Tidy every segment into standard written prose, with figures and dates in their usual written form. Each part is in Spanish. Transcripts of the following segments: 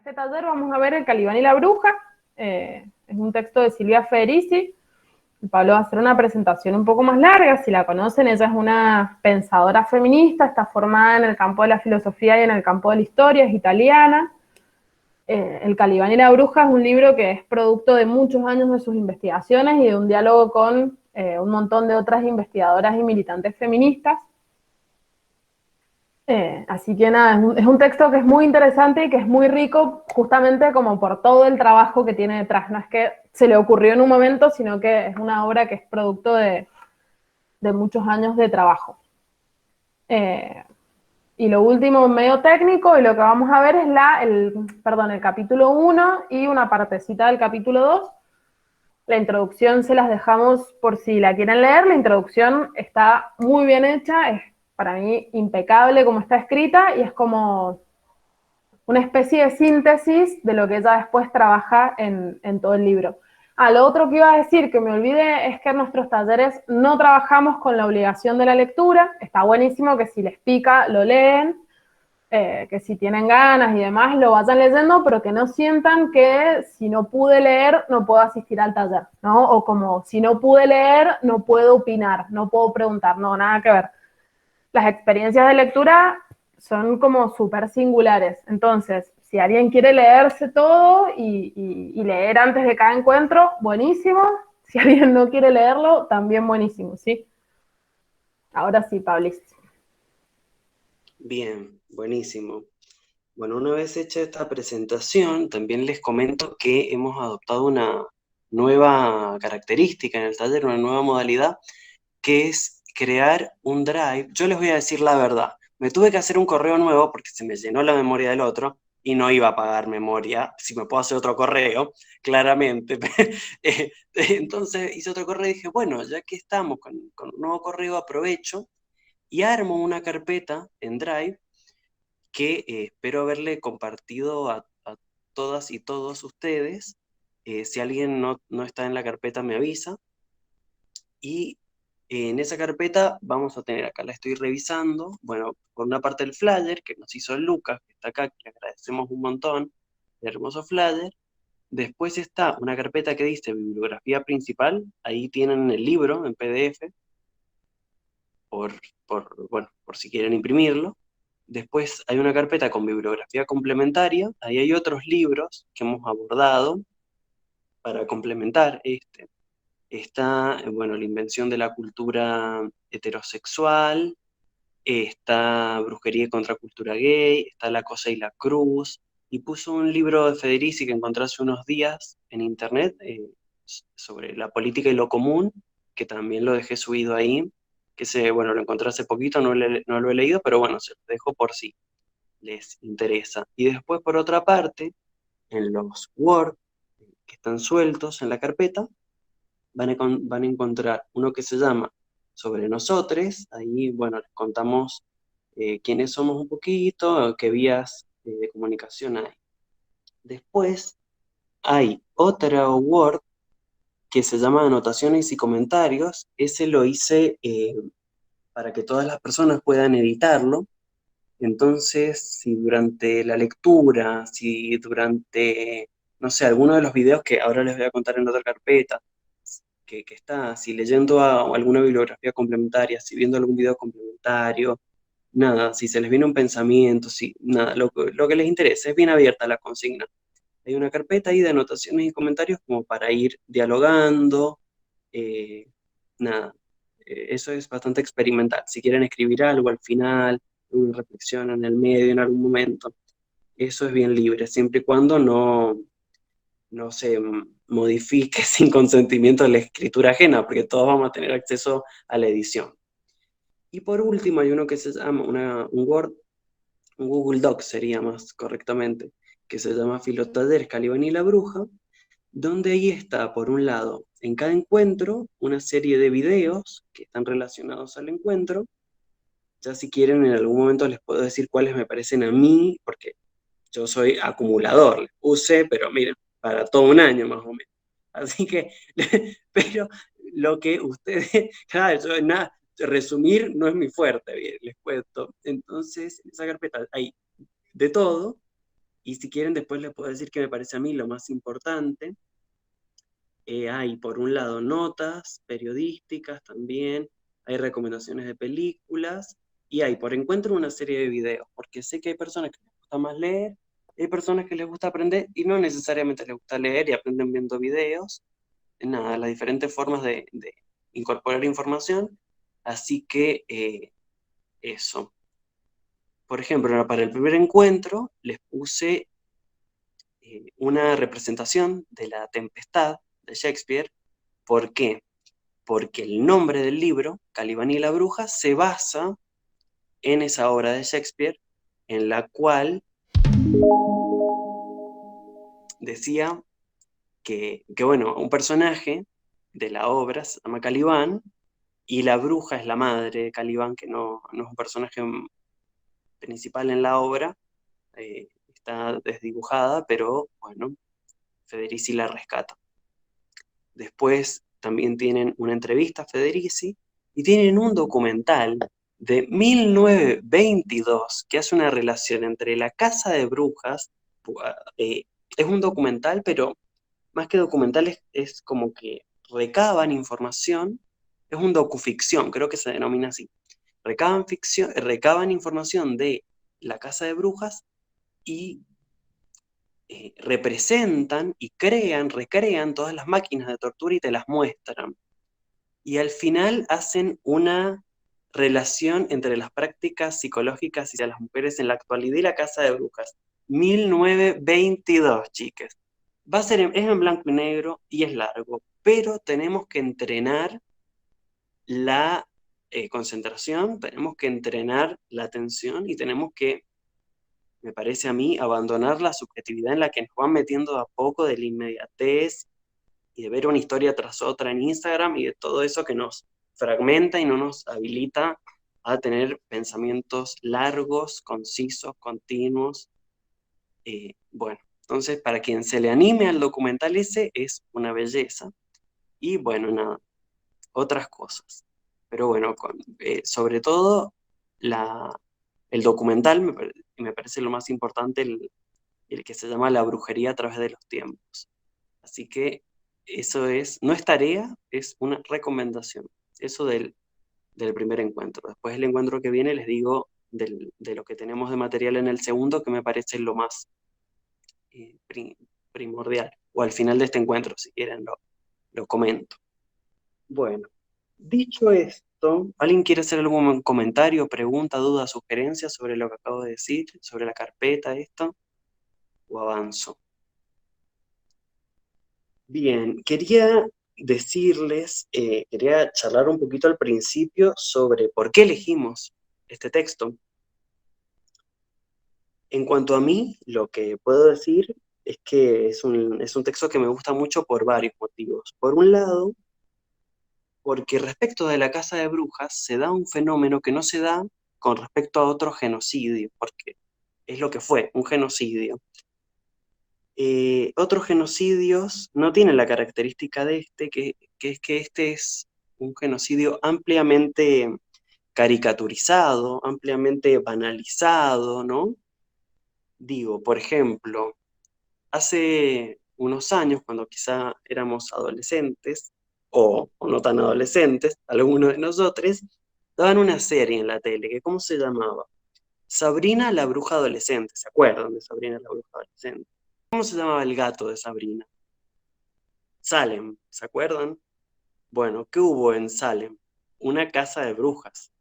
este taller vamos a ver El Calibán y la Bruja, es un texto de Silvia Federici. Pablo va a hacer una presentación un poco más larga, si la conocen, ella es una pensadora feminista, está formada en el campo de la filosofía y en el campo de la historia, es italiana. El Calibán y la Bruja es un libro que es producto de muchos años de sus investigaciones y de un diálogo con un montón de otras investigadoras y militantes feministas. Así que nada, es un texto que es muy interesante y que es muy rico justamente como por todo el trabajo que tiene detrás. No es que se le ocurrió en un momento, sino que es una obra que es producto de muchos años de trabajo. Y lo último, medio técnico, y lo que vamos a ver es el capítulo 1 y una partecita del capítulo 2. La introducción se las dejamos por si la quieren leer. La introducción está muy bien hecha, es para mí impecable como está escrita y es como una especie de síntesis de lo que ella después trabaja en todo el libro. Lo otro que iba a decir, que me olvidé, es que en nuestros talleres no trabajamos con la obligación de la lectura. Está buenísimo que si les pica, lo leen, que si tienen ganas y demás, lo vayan leyendo, pero que no sientan que si no pude leer, no puedo asistir al taller, ¿no? O como si no pude leer, no puedo opinar, no puedo preguntar, no, nada que ver. Las experiencias de lectura son como súper singulares. Entonces, si alguien quiere leerse todo y leer antes de cada encuentro, buenísimo. Si alguien no quiere leerlo, también buenísimo, ¿sí? Ahora sí, Pablis. Bien, buenísimo. Bueno, una vez hecha esta presentación, también les comento que hemos adoptado una nueva característica en el taller, una nueva modalidad, que es crear un drive. Yo les voy a decir la verdad. Me tuve que hacer un correo nuevo porque se me llenó la memoria del otro y no iba a pagar memoria. Si me puedo hacer otro correo, claramente. Entonces hice otro correo y dije, bueno, ya que estamos con un nuevo correo, aprovecho y armo una carpeta en Drive que espero haberle compartido a todas y todos ustedes. Si alguien no está en la carpeta, me avisa. Y en esa carpeta vamos a tener, acá la estoy revisando, bueno, por una parte el flyer que nos hizo Lucas, que está acá, que le agradecemos un montón, el hermoso flyer. Después está una carpeta que dice bibliografía principal, ahí tienen el libro en PDF, por, bueno, por si quieren imprimirlo. Después hay una carpeta con bibliografía complementaria, ahí hay otros libros que hemos abordado para complementar este. Está, bueno, la invención de la cultura heterosexual, está Brujería y Contracultura Gay, está La Cosa y la Cruz, y puso un libro de Federici que encontré hace unos días en internet sobre la política y lo común, que también lo dejé subido ahí, bueno, lo encontré hace poquito, no lo he leído, pero bueno, se lo dejo por si les interesa. Y después, por otra parte, en los Word que están sueltos en la carpeta, van a encontrar uno que se llama Sobre Nosotros. Ahí, bueno, les contamos quiénes somos un poquito, qué vías de comunicación hay. Después hay otra Word que se llama Anotaciones y Comentarios. Ese lo hice para que todas las personas puedan editarlo. Entonces, si durante la lectura, si durante, no sé, alguno de los videos que ahora les voy a contar en la otra carpeta, que está, si leyendo alguna bibliografía complementaria, si viendo algún video complementario, nada, si se les viene un pensamiento, si, nada, lo que les interese, es bien abierta la consigna. Hay una carpeta ahí de anotaciones y comentarios como para ir dialogando, eh, nada, eso es bastante experimental. Si quieren escribir algo al final, una reflexión en el medio, en algún momento, eso es bien libre, siempre y cuando no se modifique sin consentimiento de la escritura ajena, porque todos vamos a tener acceso a la edición. Y por último hay uno que se llama un Word, un Google Docs sería más correctamente, que se llama Filotaller, Calibán y la Bruja, donde ahí está, por un lado, en cada encuentro, una serie de videos que están relacionados al encuentro. Ya si quieren, en algún momento les puedo decir cuáles me parecen a mí, porque yo soy acumulador, les puse, pero miren, para todo un año más o menos. Así que, pero lo que ustedes, claro, nada, resumir no es mi fuerte, bien, les cuento. Entonces, en esa carpeta hay de todo, Y si quieren, después les puedo decir que me parece a mí lo más importante. Hay, por un lado, notas periodísticas también, hay recomendaciones de películas, y hay, por encuentro, una serie de videos, porque sé que hay personas que les gusta más leer, hay personas que les gusta aprender, y no necesariamente les gusta leer y aprenden viendo videos. Nada, las diferentes formas de incorporar información, así que eso. Por ejemplo, para el primer encuentro les puse una representación de La Tempestad de Shakespeare. ¿Por qué? Porque el nombre del libro, Calibán y la bruja, se basa en esa obra de Shakespeare, en la cual decía que bueno, un personaje de la obra se llama Calibán, y la bruja es la madre de Calibán, que no es un personaje principal en la obra, está desdibujada, pero bueno, Federici la rescata. Después también tienen una entrevista a Federici y tienen un documental de 1922 que hace una relación entre la casa de brujas, es un documental, pero más que documental es como que recaban información, es un docuficción, creo que se denomina así. Recaban información de la casa de brujas y representan y recrean todas las máquinas de tortura y te las muestran. Y al final hacen una relación entre las prácticas psicológicas y de las mujeres en la actualidad y la casa de brujas. 1922, chicas. Es en blanco y negro y es largo, pero tenemos que entrenar la concentración, tenemos que entrenar la atención y tenemos que, me parece a mí, abandonar la subjetividad en la que nos van metiendo a poco de la inmediatez y de ver una historia tras otra en Instagram y de todo eso que nos fragmenta y no nos habilita a tener pensamientos largos, concisos, continuos. Bueno, entonces para quien se le anime al documental ese es una belleza. Y bueno, nada, otras cosas. Pero bueno, sobre todo el documental me parece lo más importante, el que se llama La brujería a través de los tiempos. Así que eso no es tarea, es una recomendación. Eso del primer encuentro. Después el encuentro que viene les digo de lo que tenemos de material en el segundo, que me parece lo más primordial. O al final de este encuentro, si quieren, lo comento. Bueno, dicho esto, ¿alguien quiere hacer algún comentario, pregunta, duda, sugerencia sobre lo que acabo de decir, sobre la carpeta, esto? ¿O avanzo? Bien, quería decirles, quería charlar un poquito al principio sobre por qué elegimos este texto. En cuanto a mí, lo que puedo decir es que es un texto que me gusta mucho por varios motivos. Por un lado, porque respecto de la casa de brujas se da un fenómeno que no se da con respecto a otro genocidio, porque es lo que fue, un genocidio. Otros genocidios no tienen la característica de este, que es que este es un genocidio ampliamente caricaturizado, ampliamente banalizado, ¿no? Digo, por ejemplo, hace unos años, cuando quizá éramos adolescentes, o no tan adolescentes, algunos de nosotros, daban una serie en la tele, que ¿cómo se llamaba? Sabrina la bruja adolescente, ¿se acuerdan de Sabrina la bruja adolescente? ¿Cómo se llamaba el gato de Sabrina? Salem, ¿se acuerdan? Bueno, ¿qué hubo en Salem? Una casa de brujas.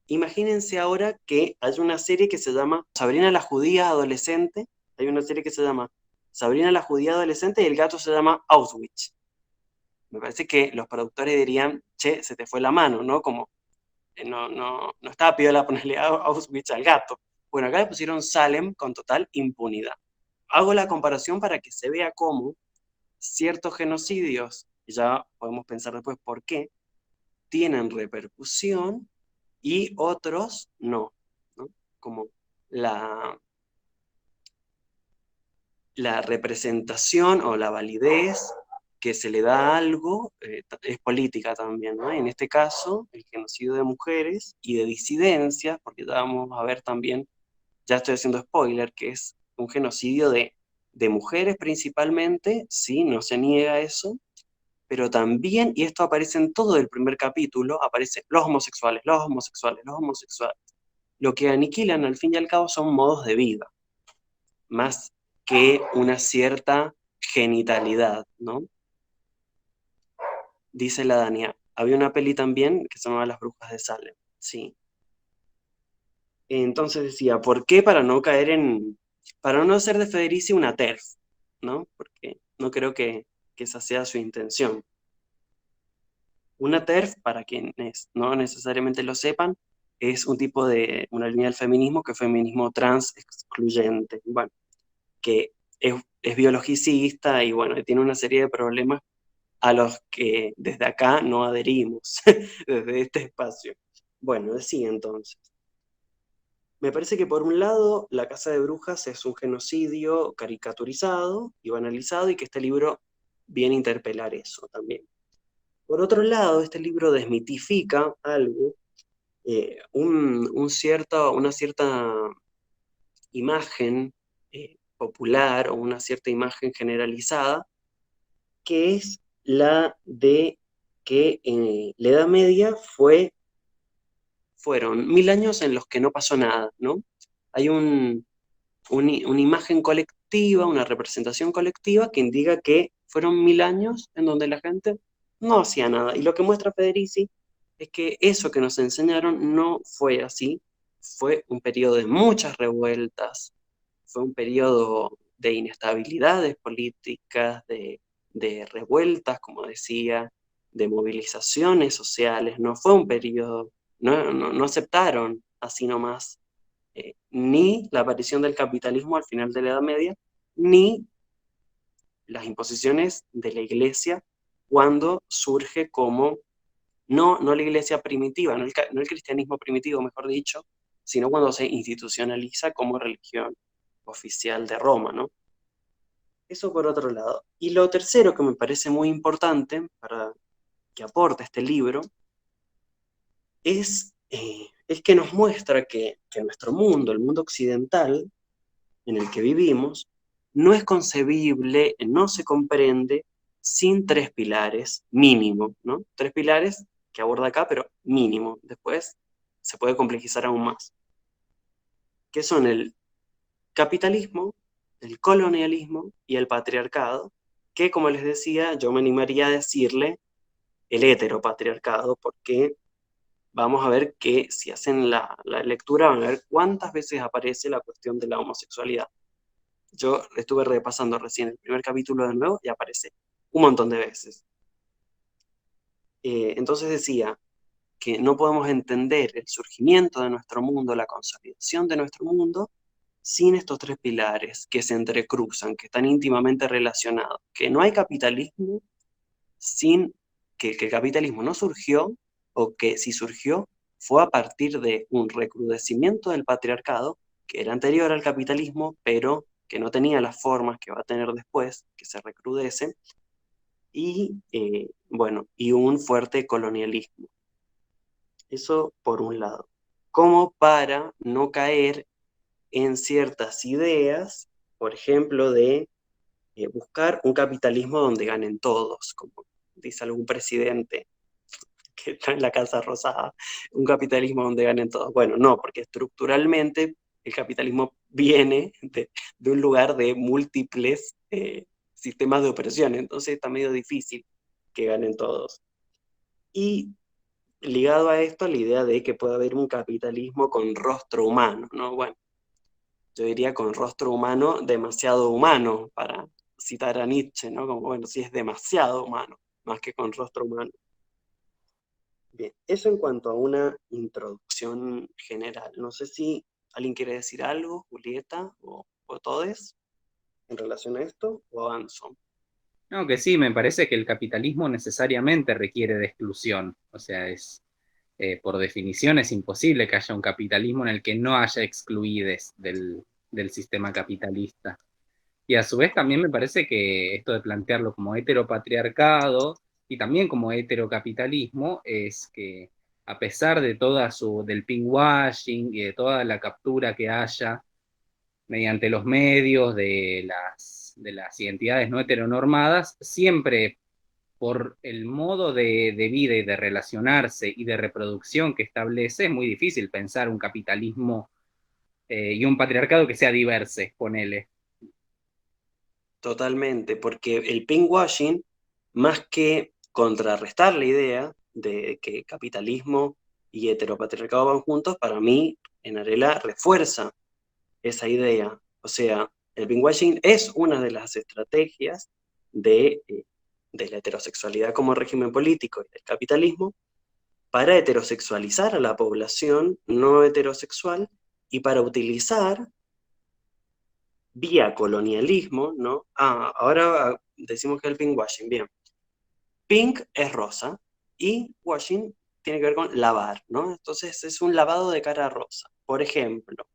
Imagínense ahora que hay una serie que se llama Sabrina la judía adolescente, hay una serie que se llama Sabrina la judía adolescente y el gato se llama Auschwitz. Me parece que los productores dirían, che, se te fue la mano, ¿no? Como, no estaba piola ponerle Auschwitz al gato. Bueno, acá le pusieron Salem con total impunidad. Hago la comparación para que se vea cómo ciertos genocidios, y ya podemos pensar después por qué, tienen repercusión y otros no, ¿no? Como la representación o la validez que se le da a algo es política también, ¿no? En este caso, el genocidio de mujeres y de disidencias, porque ya vamos a ver también, ya estoy haciendo spoiler, que es un genocidio de mujeres principalmente, sí, no se niega eso, pero también, y esto aparece en todo el primer capítulo, aparecen los homosexuales, los homosexuales, los homosexuales. Lo que aniquilan al fin y al cabo son modos de vida, más que una cierta genitalidad, ¿no? Dice la Dania, había una peli también que se llamaba Las Brujas de Salem, sí. Entonces decía, ¿por qué? Para no hacer de Federici una TERF, ¿no? Porque no creo que esa sea su intención. Una TERF, para quienes no necesariamente lo sepan, es un tipo de, una línea del feminismo que es feminismo trans excluyente, bueno, que es biologicista y bueno, tiene una serie de problemas a los que desde acá no adherimos, desde este espacio. Bueno, decía entonces. Me parece que por un lado, La Casa de Brujas es un genocidio caricaturizado y banalizado y que este libro viene a interpelar eso también. Por otro lado, este libro desmitifica algo, una cierta imagen popular o una cierta imagen generalizada, que es la de que la Edad Media fueron 1000 años en los que no pasó nada, ¿no? Hay una imagen colectiva, una representación colectiva que indica que fueron 1000 años en donde la gente no hacía nada. Y lo que muestra Federici es que eso que nos enseñaron no fue así, fue un periodo de muchas revueltas, fue un periodo de inestabilidades políticas, de revueltas, como decía, de movilizaciones sociales, no fue un periodo, no aceptaron así nomás ni la aparición del capitalismo al final de la Edad Media, ni las imposiciones de la Iglesia cuando surge como, no la Iglesia primitiva, no el cristianismo primitivo, mejor dicho, sino cuando se institucionaliza como religión oficial de Roma, ¿no? Eso por otro lado. Y lo tercero que me parece muy importante para que aporte este libro es que nos muestra que nuestro mundo, el mundo occidental, en el que vivimos, no es concebible, no se comprende sin tres pilares mínimo, ¿no? Tres pilares que aborda acá, pero mínimo. Después se puede complejizar aún más. Que son el capitalismo, el colonialismo y el patriarcado, que como les decía, yo me animaría a decirle el heteropatriarcado, porque vamos a ver que si hacen la lectura van a ver cuántas veces aparece la cuestión de la homosexualidad. Yo estuve repasando recién el primer capítulo de nuevo y aparece un montón de veces. Entonces decía que no podemos entender el surgimiento de nuestro mundo, la consolidación de nuestro mundo, sin estos tres pilares que se entrecruzan, que están íntimamente relacionados. Que no hay capitalismo sin que el capitalismo no surgió, o que si surgió fue a partir de un recrudecimiento del patriarcado, que era anterior al capitalismo, pero que no tenía las formas que va a tener después, que se recrudece, y bueno, y un fuerte colonialismo. Eso por un lado. Como para no caer en ciertas ideas, por ejemplo, de buscar un capitalismo donde ganen todos, como dice algún presidente que está en la Casa Rosada, un capitalismo donde ganen todos. Bueno, no, porque estructuralmente el capitalismo viene de un lugar de múltiples sistemas de opresión, entonces está medio difícil que ganen todos. Y ligado a esto, la idea de que puede haber un capitalismo con rostro humano, ¿no? Bueno, yo diría con rostro humano, demasiado humano, para citar a Nietzsche, ¿no? Como, bueno, sí es demasiado humano, más que con rostro humano. Bien, eso en cuanto a una introducción general. No sé si alguien quiere decir algo, Julieta o todes, en relación a esto, o avanzo. No, que sí, me parece que el capitalismo necesariamente requiere de exclusión. O sea, por definición es imposible que haya un capitalismo en el que no haya excluides del sistema capitalista. Y a su vez también me parece que esto de plantearlo como heteropatriarcado y también como heterocapitalismo es que a pesar de del pinkwashing y de toda la captura que haya mediante los medios de las identidades no heteronormadas, siempre por el modo de vida y de relacionarse y de reproducción que establece, es muy difícil pensar un capitalismo y un patriarcado que sea diverse, ponele. Totalmente, porque el pinkwashing, más que contrarrestar la idea de que capitalismo y heteropatriarcado van juntos, para mí, en Arela, refuerza esa idea. O sea, el pinkwashing es una de las estrategias de la heterosexualidad como régimen político y del capitalismo para heterosexualizar a la población no heterosexual y para utilizar vía colonialismo, ¿no? Ahora decimos que el pinkwashing, bien. Pink es rosa y washing tiene que ver con lavar, ¿no? Entonces es un lavado de cara rosa. Por ejemplo,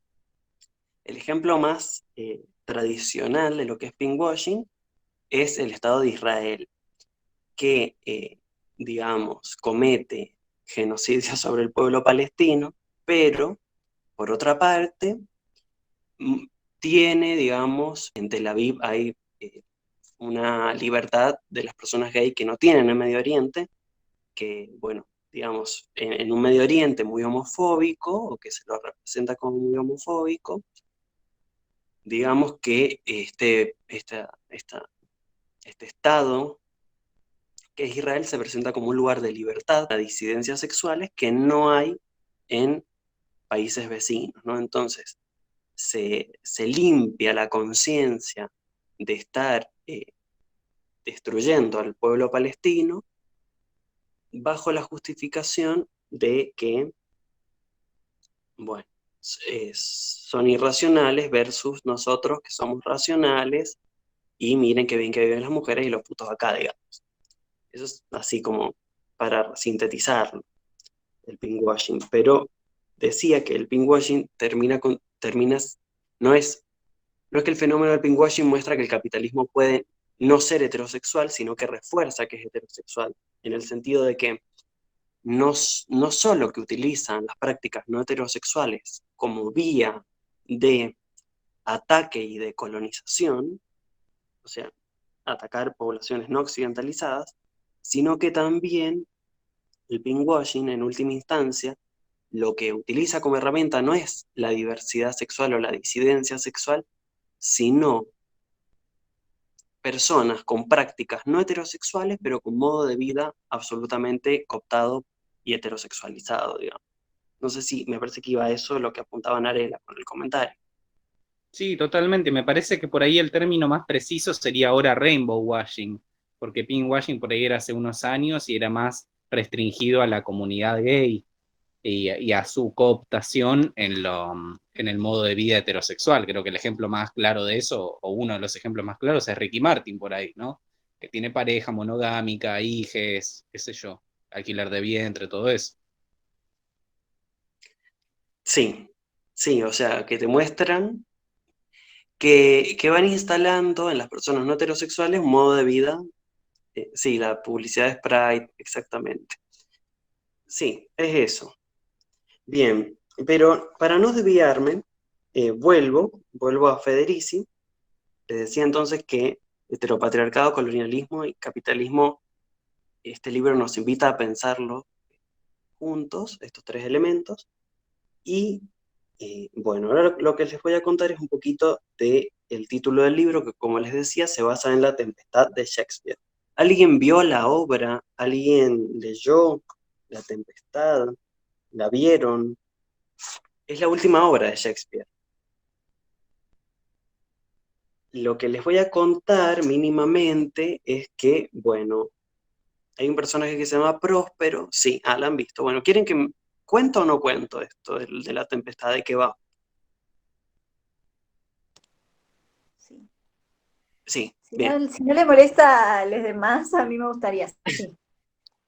el ejemplo más tradicional de lo que es pinkwashing es el Estado de Israel, que, digamos, comete genocidio sobre el pueblo palestino, pero, por otra parte, tiene, digamos, en Tel Aviv hay una libertad de las personas gay que no tienen en Medio Oriente, que, bueno, digamos, en un Medio Oriente muy homofóbico, o que se lo representa como muy homofóbico, digamos que este Estado, que es Israel, se presenta como un lugar de libertad para disidencias sexuales que no hay en países vecinos, ¿no? Entonces, se limpia la conciencia de estar destruyendo al pueblo palestino bajo la justificación de que, bueno, son irracionales versus nosotros que somos racionales y miren qué bien que viven las mujeres y los putos acá, digamos. Eso es así como para sintetizarlo, el pinkwashing. Pero decía que el pinkwashing no es, no es que el fenómeno del pinkwashing muestra que el capitalismo puede no ser heterosexual, sino que refuerza que es heterosexual, en el sentido de que no solo que utilizan las prácticas no heterosexuales como vía de ataque y de colonización, o sea, atacar poblaciones no occidentalizadas, sino que también el pinkwashing, en última instancia, lo que utiliza como herramienta no es la diversidad sexual o la disidencia sexual, sino personas con prácticas no heterosexuales, pero con modo de vida absolutamente cooptado y heterosexualizado, digamos. No sé si me parece que iba a eso lo que apuntaba Narela con el comentario. Sí, totalmente. Me parece que por ahí el término más preciso sería ahora rainbow washing, porque pinkwashing por ahí era hace unos años y era más restringido a la comunidad gay y a su cooptación en el modo de vida heterosexual. Creo que el ejemplo más claro de eso, o uno de los ejemplos más claros, es Ricky Martin por ahí, ¿no? Que tiene pareja monogámica, hijes, qué sé yo, alquiler de vientre, todo eso. Sí, sí, o sea, que te muestran que van instalando en las personas no heterosexuales un modo de vida. Sí, la publicidad de Sprite, exactamente. Sí, es eso. Bien, pero para no desviarme, vuelvo a Federici. Les decía entonces que heteropatriarcado, colonialismo y capitalismo, este libro nos invita a pensarlo juntos, estos tres elementos. Y bueno, ahora lo que les voy a contar es un poquito del título del libro, que como les decía, se basa en La Tempestad de Shakespeare. ¿Alguien vio la obra? ¿Alguien leyó La Tempestad? ¿La vieron? Es la última obra de Shakespeare. Lo que les voy a contar mínimamente es que, bueno, hay un personaje que se llama Próspero. Sí, la han visto. Bueno, ¿quieren que cuento o no cuento esto de La Tempestad? ¿De qué va? Sí. Sí, bien. Si no le molesta a los demás, a mí me gustaría. Sí.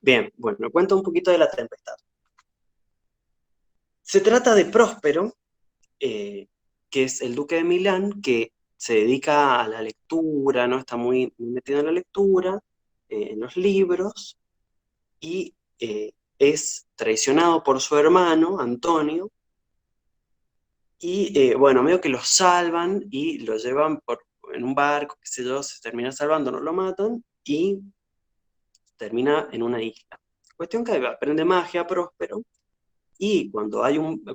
Bien, bueno, cuento un poquito de La Tempestad. Se trata de Próspero, que es el duque de Milán, que se dedica a la lectura, ¿no? Está muy metido en la lectura, en los libros, y es traicionado por su hermano, Antonio, Y bueno, medio que lo salvan y lo llevan en un barco, qué sé yo, se termina salvando, no lo matan y termina en una isla. Cuestión que aprende magia Próspero y cuando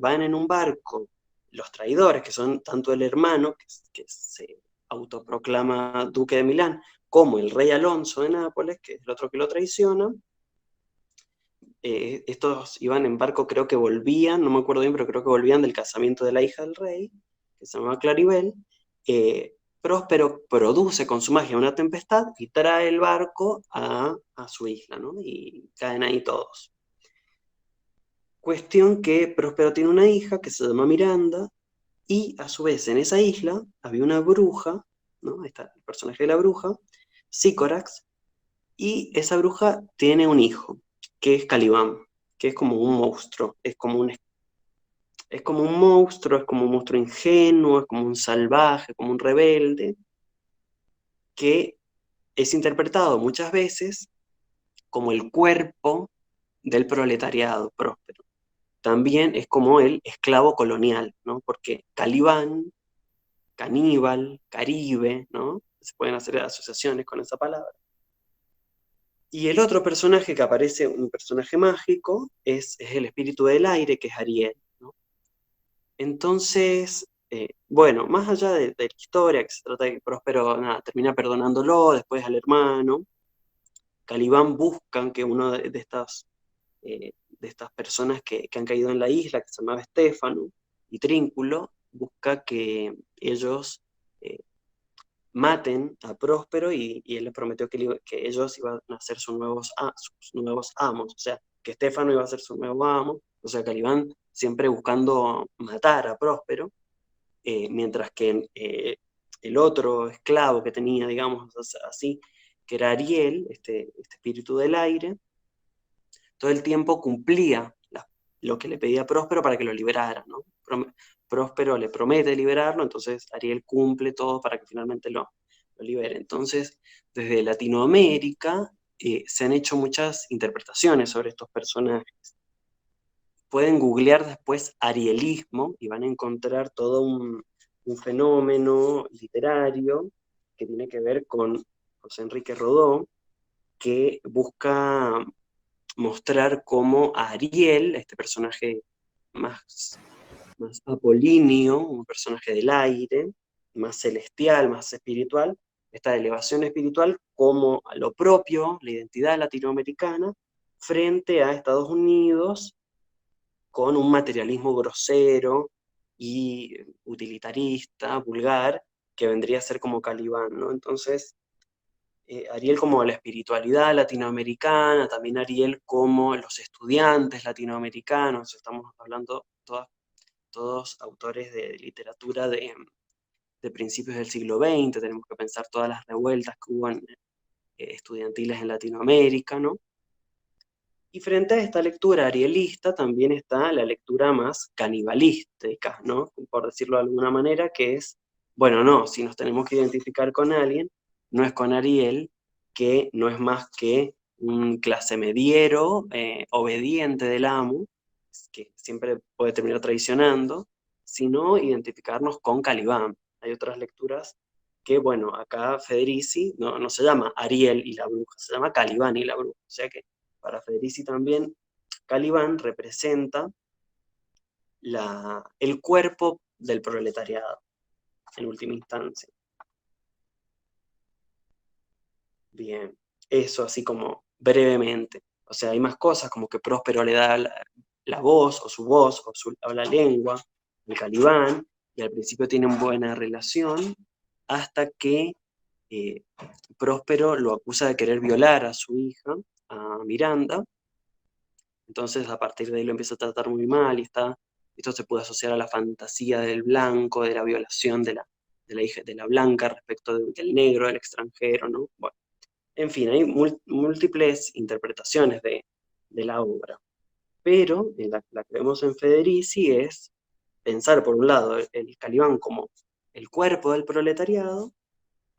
van en un barco los traidores, que son tanto el hermano, que se autoproclama duque de Milán, como el rey Alonso de Nápoles, que es el otro que lo traiciona, estos iban en barco, creo que volvían, no me acuerdo bien, pero creo que volvían del casamiento de la hija del rey, que se llamaba Claribel. Próspero produce con su magia una tempestad y trae el barco a su isla, ¿no? Y caen ahí todos. Cuestión que Próspero tiene una hija que se llama Miranda, y a su vez en esa isla había una bruja, ¿no? Ahí está el personaje de la bruja, Sícorax, y esa bruja tiene un hijo, que es Calibán, que es como un monstruo, es como un monstruo, es como un monstruo ingenuo, es como un salvaje, como un rebelde, que es interpretado muchas veces como el cuerpo del proletariado próspero. También es como el esclavo colonial, ¿no? Porque Calibán, caníbal, caribe, ¿no? Se pueden hacer asociaciones con esa palabra. Y el otro personaje que aparece, un personaje mágico, es el espíritu del aire, que es Ariel, ¿no? Entonces, bueno, más allá de la historia, que se trata de que Próspero nada, termina perdonándolo después al hermano, Calibán buscan que uno de estas personas que han caído en la isla, que se llamaba Estéfano, y Trínculo, busca que ellos maten a Próspero y él les prometió que ellos iban a ser sus nuevos amos, o sea, que Estéfano iba a ser su nuevo amo, o sea, Calibán siempre buscando matar a Próspero, mientras que el otro esclavo que tenía, digamos así, que era Ariel, este espíritu del aire, todo el tiempo cumplía lo que le pedía Próspero para que lo liberara, ¿no? Próspero le promete liberarlo, entonces Ariel cumple todo para que finalmente lo libere. Entonces, desde Latinoamérica se han hecho muchas interpretaciones sobre estos personajes. Pueden googlear después arielismo y van a encontrar todo un fenómeno literario que tiene que ver con José Enrique Rodó, que busca mostrar cómo a Ariel, este personaje más apolíneo, un personaje del aire, más celestial, más espiritual, esta elevación espiritual como a lo propio, la identidad latinoamericana, frente a Estados Unidos, con un materialismo grosero y utilitarista, vulgar, que vendría a ser como Calibán, ¿no? Entonces, Ariel como la espiritualidad latinoamericana, también Ariel como los estudiantes latinoamericanos, estamos hablando todos autores de literatura de principios del siglo XX, tenemos que pensar todas las revueltas que hubo estudiantiles en Latinoamérica, ¿no? Y frente a esta lectura arielista también está la lectura más canibalística, ¿no? Por decirlo de alguna manera, que es, bueno, no, si nos tenemos que identificar con alguien, no es con Ariel, que no es más que un clase mediero, obediente del amo, que siempre puede terminar traicionando, sino identificarnos con Calibán. Hay otras lecturas que, bueno, acá Federici no se llama Ariel y la bruja, se llama Calibán y la bruja, o sea que para Federici también, Calibán representa el cuerpo del proletariado, en última instancia. Bien, eso así como brevemente. O sea, hay más cosas, como que Próspero le da la voz, o la lengua, el Calibán, y al principio tienen buena relación, hasta que Próspero lo acusa de querer violar a su hija, a Miranda. Entonces, a partir de ahí lo empieza a tratar muy mal y esto se puede asociar a la fantasía del blanco, de la violación de la hija de la blanca respecto del negro, del extranjero, ¿no? Bueno, en fin, hay múltiples interpretaciones de la obra, pero la que vemos en Federici es pensar, por un lado, el Calibán como el cuerpo del proletariado.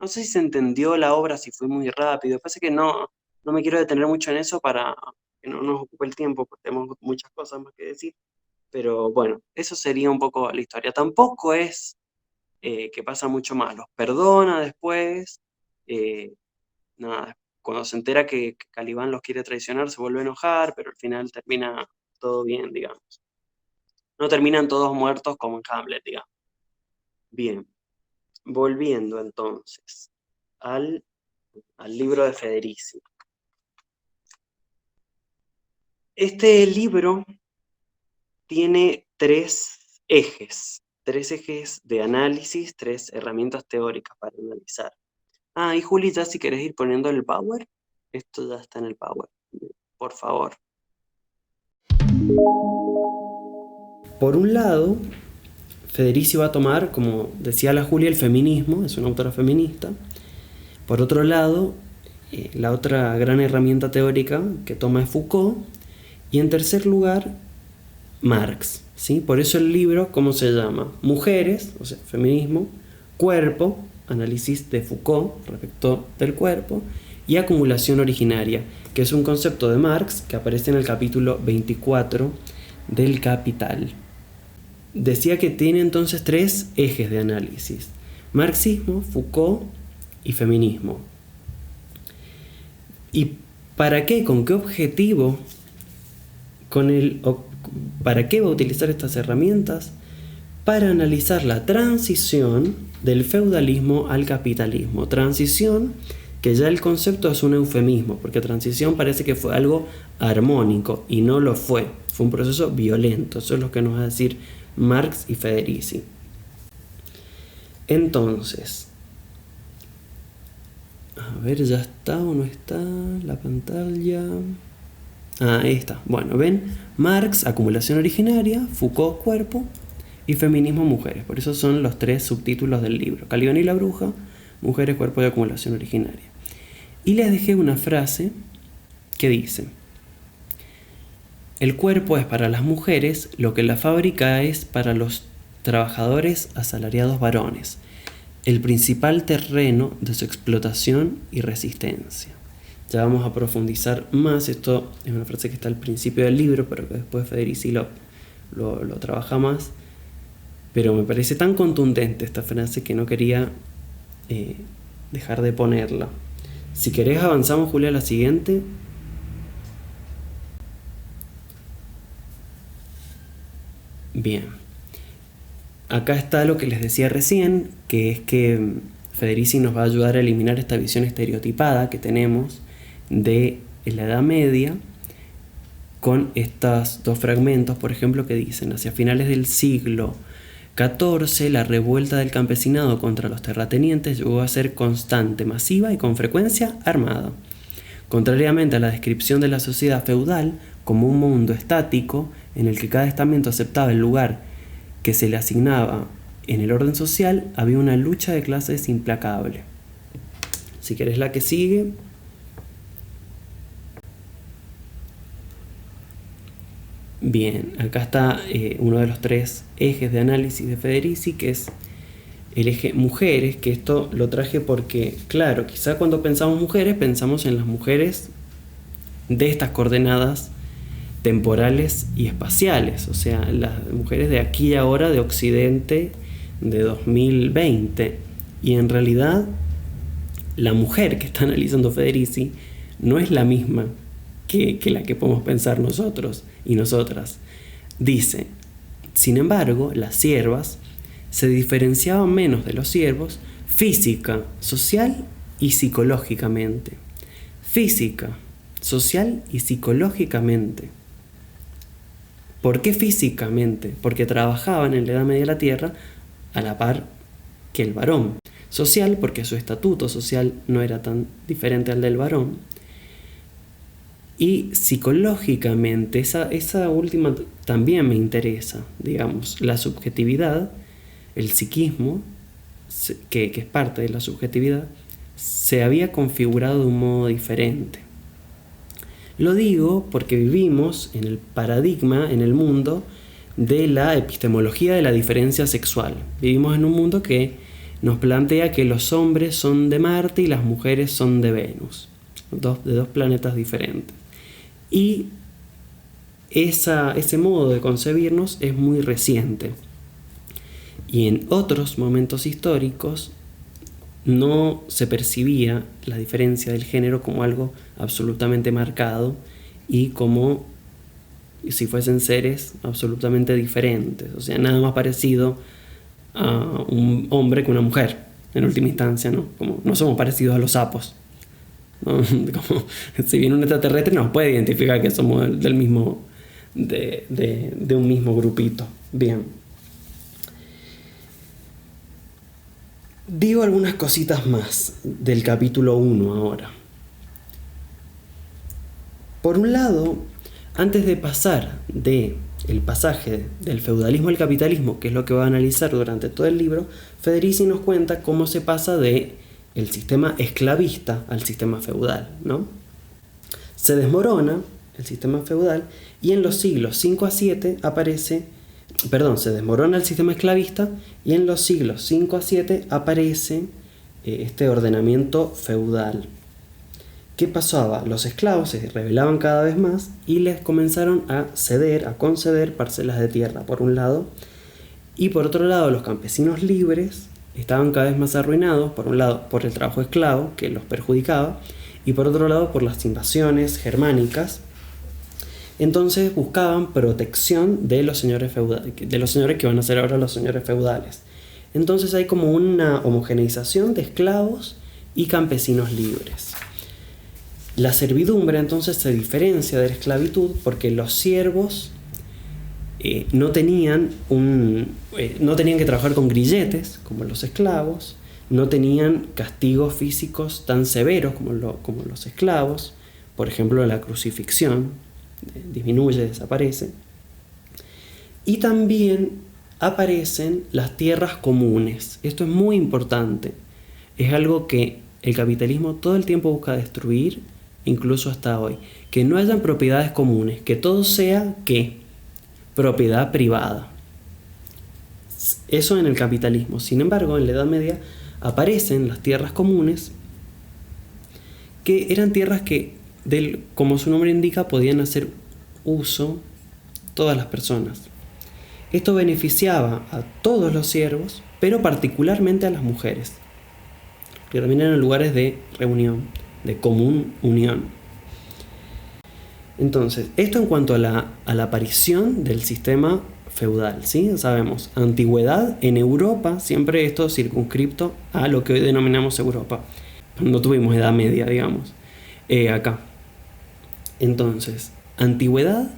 No sé si se entendió la obra, si fue muy rápido. Pasa que no me quiero detener mucho en eso para que no nos ocupe el tiempo, porque tenemos muchas cosas más que decir. Pero bueno, eso sería un poco la historia. Tampoco es que pasa mucho más. Los perdona después. Nada, cuando se entera que Calibán los quiere traicionar, se vuelve a enojar, pero al final termina todo bien, digamos. No terminan todos muertos como en Hamlet, digamos. Bien, volviendo entonces al libro de Federici. Este libro tiene tres ejes de análisis, 3 herramientas teóricas para analizar. Ah, y Juli, ya si querés ir poniendo el power, esto ya está en el power, por favor. Por un lado, Federici va a tomar, como decía la Julia, el feminismo, es una autora feminista. Por otro lado, la otra gran herramienta teórica que toma es Foucault. Y en tercer lugar, Marx, ¿sí? Por eso el libro, ¿cómo se llama? Mujeres, o sea, feminismo, cuerpo, análisis de Foucault respecto del cuerpo, y acumulación originaria, que es un concepto de Marx que aparece en el capítulo 24 del Capital. Decía que tiene entonces 3 ejes de análisis: marxismo, Foucault y feminismo. ¿Y para qué? ¿Con qué objetivo? ¿Para qué va a utilizar estas herramientas? Para analizar la transición del feudalismo al capitalismo. Transición que ya el concepto es un eufemismo, porque transición parece que fue algo armónico y no lo fue. Fue un proceso violento. Eso es lo que nos va a decir Marx y Federici. Entonces, a ver, ¿ya está o no está la pantalla? Ahí está. Bueno, ven, Marx, acumulación originaria, Foucault, cuerpo, y feminismo, mujeres. Por eso son los 3 subtítulos del libro: Calibán y la bruja, mujeres, cuerpo y acumulación originaria. Y les dejé una frase que dice: el cuerpo es para las mujeres lo que la fábrica es para los trabajadores asalariados varones, el principal terreno de su explotación y resistencia. Ya vamos a profundizar más. Esto es una frase que está al principio del libro, pero que después Federici lo trabaja más. Pero me parece tan contundente esta frase que no quería dejar de ponerla. Si querés avanzamos, Julia, a la siguiente. Bien. Acá está lo que les decía recién, que es que Federici nos va a ayudar a eliminar esta visión estereotipada que tenemos de la Edad Media, con estos 2 fragmentos, por ejemplo, que dicen: hacia finales del siglo XIV, la revuelta del campesinado contra los terratenientes llegó a ser constante, masiva y con frecuencia armada. Contrariamente a la descripción de la sociedad feudal como un mundo estático en el que cada estamento aceptaba el lugar que se le asignaba en el orden social, había una lucha de clases implacable. Si querés la que sigue. Bien, acá está uno de los 3 ejes de análisis de Federici, que es el eje mujeres, que esto lo traje porque, claro, quizá cuando pensamos mujeres, pensamos en las mujeres de estas coordenadas temporales y espaciales, o sea, las mujeres de aquí y ahora, de Occidente, de 2020. Y en realidad, la mujer que está analizando Federici no es la misma que la que podemos pensar nosotros y nosotras. Dice: sin embargo, las siervas se diferenciaban menos de los siervos física, social y psicológicamente. Física, social y psicológicamente. ¿Por qué físicamente? Porque trabajaban en la Edad Media de la Tierra a la par que el varón. Social, porque su estatuto social no era tan diferente al del varón. Y psicológicamente, esa última también me interesa, digamos, la subjetividad, el psiquismo, que es parte de la subjetividad, se había configurado de un modo diferente. Lo digo porque vivimos en el paradigma, en el mundo de la epistemología de la diferencia sexual. Vivimos en un mundo que nos plantea que los hombres son de Marte y las mujeres son de Venus, de 2 planetas diferentes. Y ese modo de concebirnos es muy reciente. Y en otros momentos históricos no se percibía la diferencia del género como algo absolutamente marcado y como si fuesen seres absolutamente diferentes. O sea, nada más parecido a un hombre que una mujer, en última instancia, ¿no? Como no somos parecidos a los sapos, ¿no? Como, si viene un extraterrestre nos puede identificar que somos del mismo, de un mismo grupito. Bien. Digo algunas cositas más del capítulo 1 ahora. Por un lado, antes de pasar del pasaje del feudalismo al capitalismo, que es lo que va a analizar durante todo el libro, Federici nos cuenta cómo se pasa del sistema esclavista al sistema feudal, ¿no? Se desmorona el sistema feudal y en los siglos 5 a 7 se desmorona el sistema esclavista y en los siglos 5 a 7 aparece este ordenamiento feudal. ¿Qué pasaba? Los esclavos se rebelaban cada vez más y les comenzaron a conceder parcelas de tierra, por un lado, y por otro lado los campesinos libres estaban cada vez más arruinados, por un lado por el trabajo esclavo que los perjudicaba y por otro lado por las invasiones germánicas. Entonces buscaban protección de los señores feudales, de los señores que van a ser ahora los señores feudales. Entonces hay como una homogeneización de esclavos y campesinos libres. La servidumbre entonces se diferencia de la esclavitud porque los siervos no tenían que trabajar con grilletes como los esclavos, no tenían castigos físicos tan severos como los esclavos, por ejemplo la crucifixión disminuye, desaparece, y también aparecen las tierras comunes. Esto es muy importante, es algo que el capitalismo todo el tiempo busca destruir, incluso hasta hoy, que no hayan propiedades comunes, que todo sea propiedad privada. Eso en el capitalismo. Sin embargo, en la Edad Media aparecen las tierras comunes, que eran tierras que, como su nombre indica, podían hacer uso todas las personas. Esto beneficiaba a todos los siervos, pero particularmente a las mujeres, que también eran lugares de reunión, de común unión. Entonces, esto en cuanto a la aparición del sistema feudal, ¿sí? Sabemos, antigüedad en Europa, siempre esto circunscripto a lo que hoy denominamos Europa. No tuvimos Edad Media, digamos, acá. Entonces, antigüedad,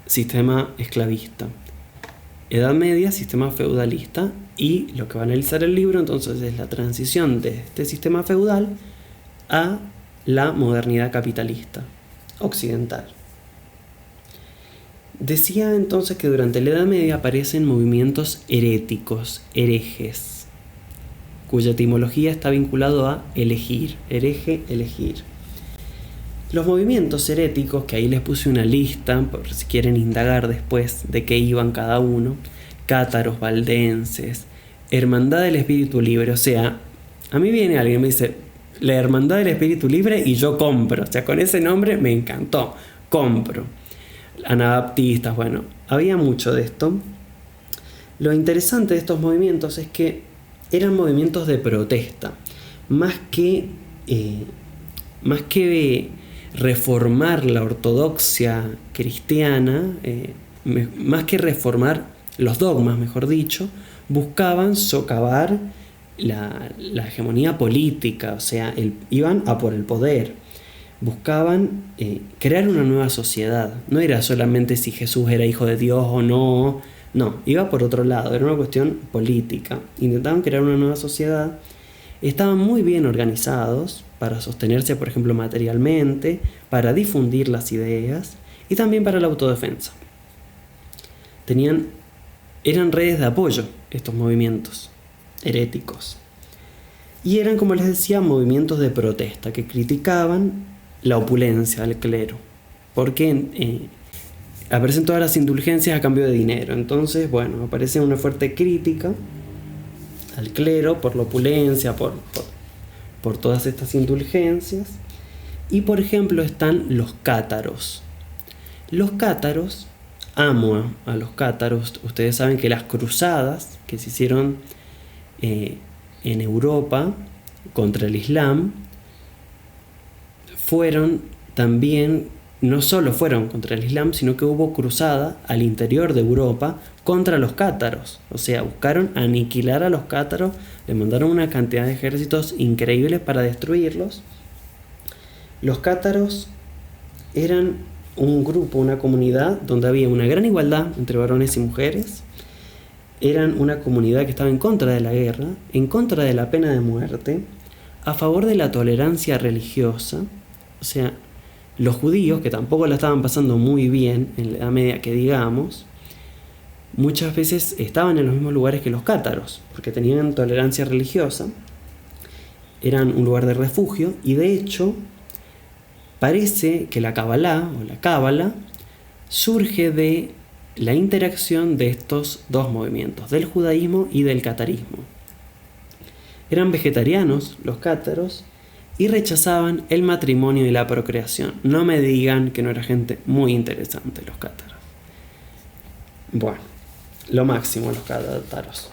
sistema esclavista. Edad Media, sistema feudalista. Y lo que va a analizar el libro entonces es la transición de este sistema feudal a la modernidad capitalista occidental. Decía entonces que durante la Edad Media aparecen movimientos heréticos, herejes, cuya etimología está vinculado a elegir, hereje, elegir. Los movimientos heréticos, que ahí les puse una lista por si quieren indagar después de qué iban cada uno: cátaros, valdenses, Hermandad del Espíritu Libre. O sea, a mí viene alguien y me dice la Hermandad del Espíritu Libre y yo compro. O sea, con ese nombre me encantó, compro. Anabaptistas, bueno, había mucho de esto. Lo interesante de estos movimientos es que eran movimientos de protesta, más que reformar la ortodoxia cristiana, más que reformar los dogmas, mejor dicho, buscaban socavar la hegemonía política, o sea, iban a por el poder, buscaban crear una nueva sociedad. No era solamente si Jesús era hijo de Dios o no, iba por otro lado, era una cuestión política. Intentaban crear una nueva sociedad, estaban muy bien organizados para sostenerse, por ejemplo, materialmente, para difundir las ideas y también para la autodefensa. Eran redes de apoyo estos movimientos heréticos. Y eran, como les decía, movimientos de protesta que criticaban la opulencia del clero, porque aparecen todas las indulgencias a cambio de dinero. Entonces, bueno, aparece una fuerte crítica al clero por la opulencia, por todas estas indulgencias. Y, por ejemplo, están los cátaros. Los cátaros, amo a los cátaros. Ustedes saben que las cruzadas que se hicieron en Europa contra el Islam fueron también, no solo fueron contra el Islam, sino que hubo cruzada al interior de Europa contra los cátaros. O sea, buscaron aniquilar a los cátaros, le mandaron una cantidad de ejércitos increíbles para destruirlos. Los cátaros eran un grupo, una comunidad donde había una gran igualdad entre varones y mujeres. Eran una comunidad que estaba en contra de la guerra, en contra de la pena de muerte, a favor de la tolerancia religiosa. O sea, los judíos, que tampoco la estaban pasando muy bien en la Edad Media, que digamos, muchas veces estaban en los mismos lugares que los cátaros, porque tenían tolerancia religiosa, eran un lugar de refugio, y de hecho parece que la Kabbalah o la Cábala surge de la interacción de estos dos movimientos, del judaísmo y del catarismo. Eran vegetarianos los cátaros y rechazaban el matrimonio y la procreación. No me digan que no era gente muy interesante los cátaros. Bueno, lo máximo los cátaros.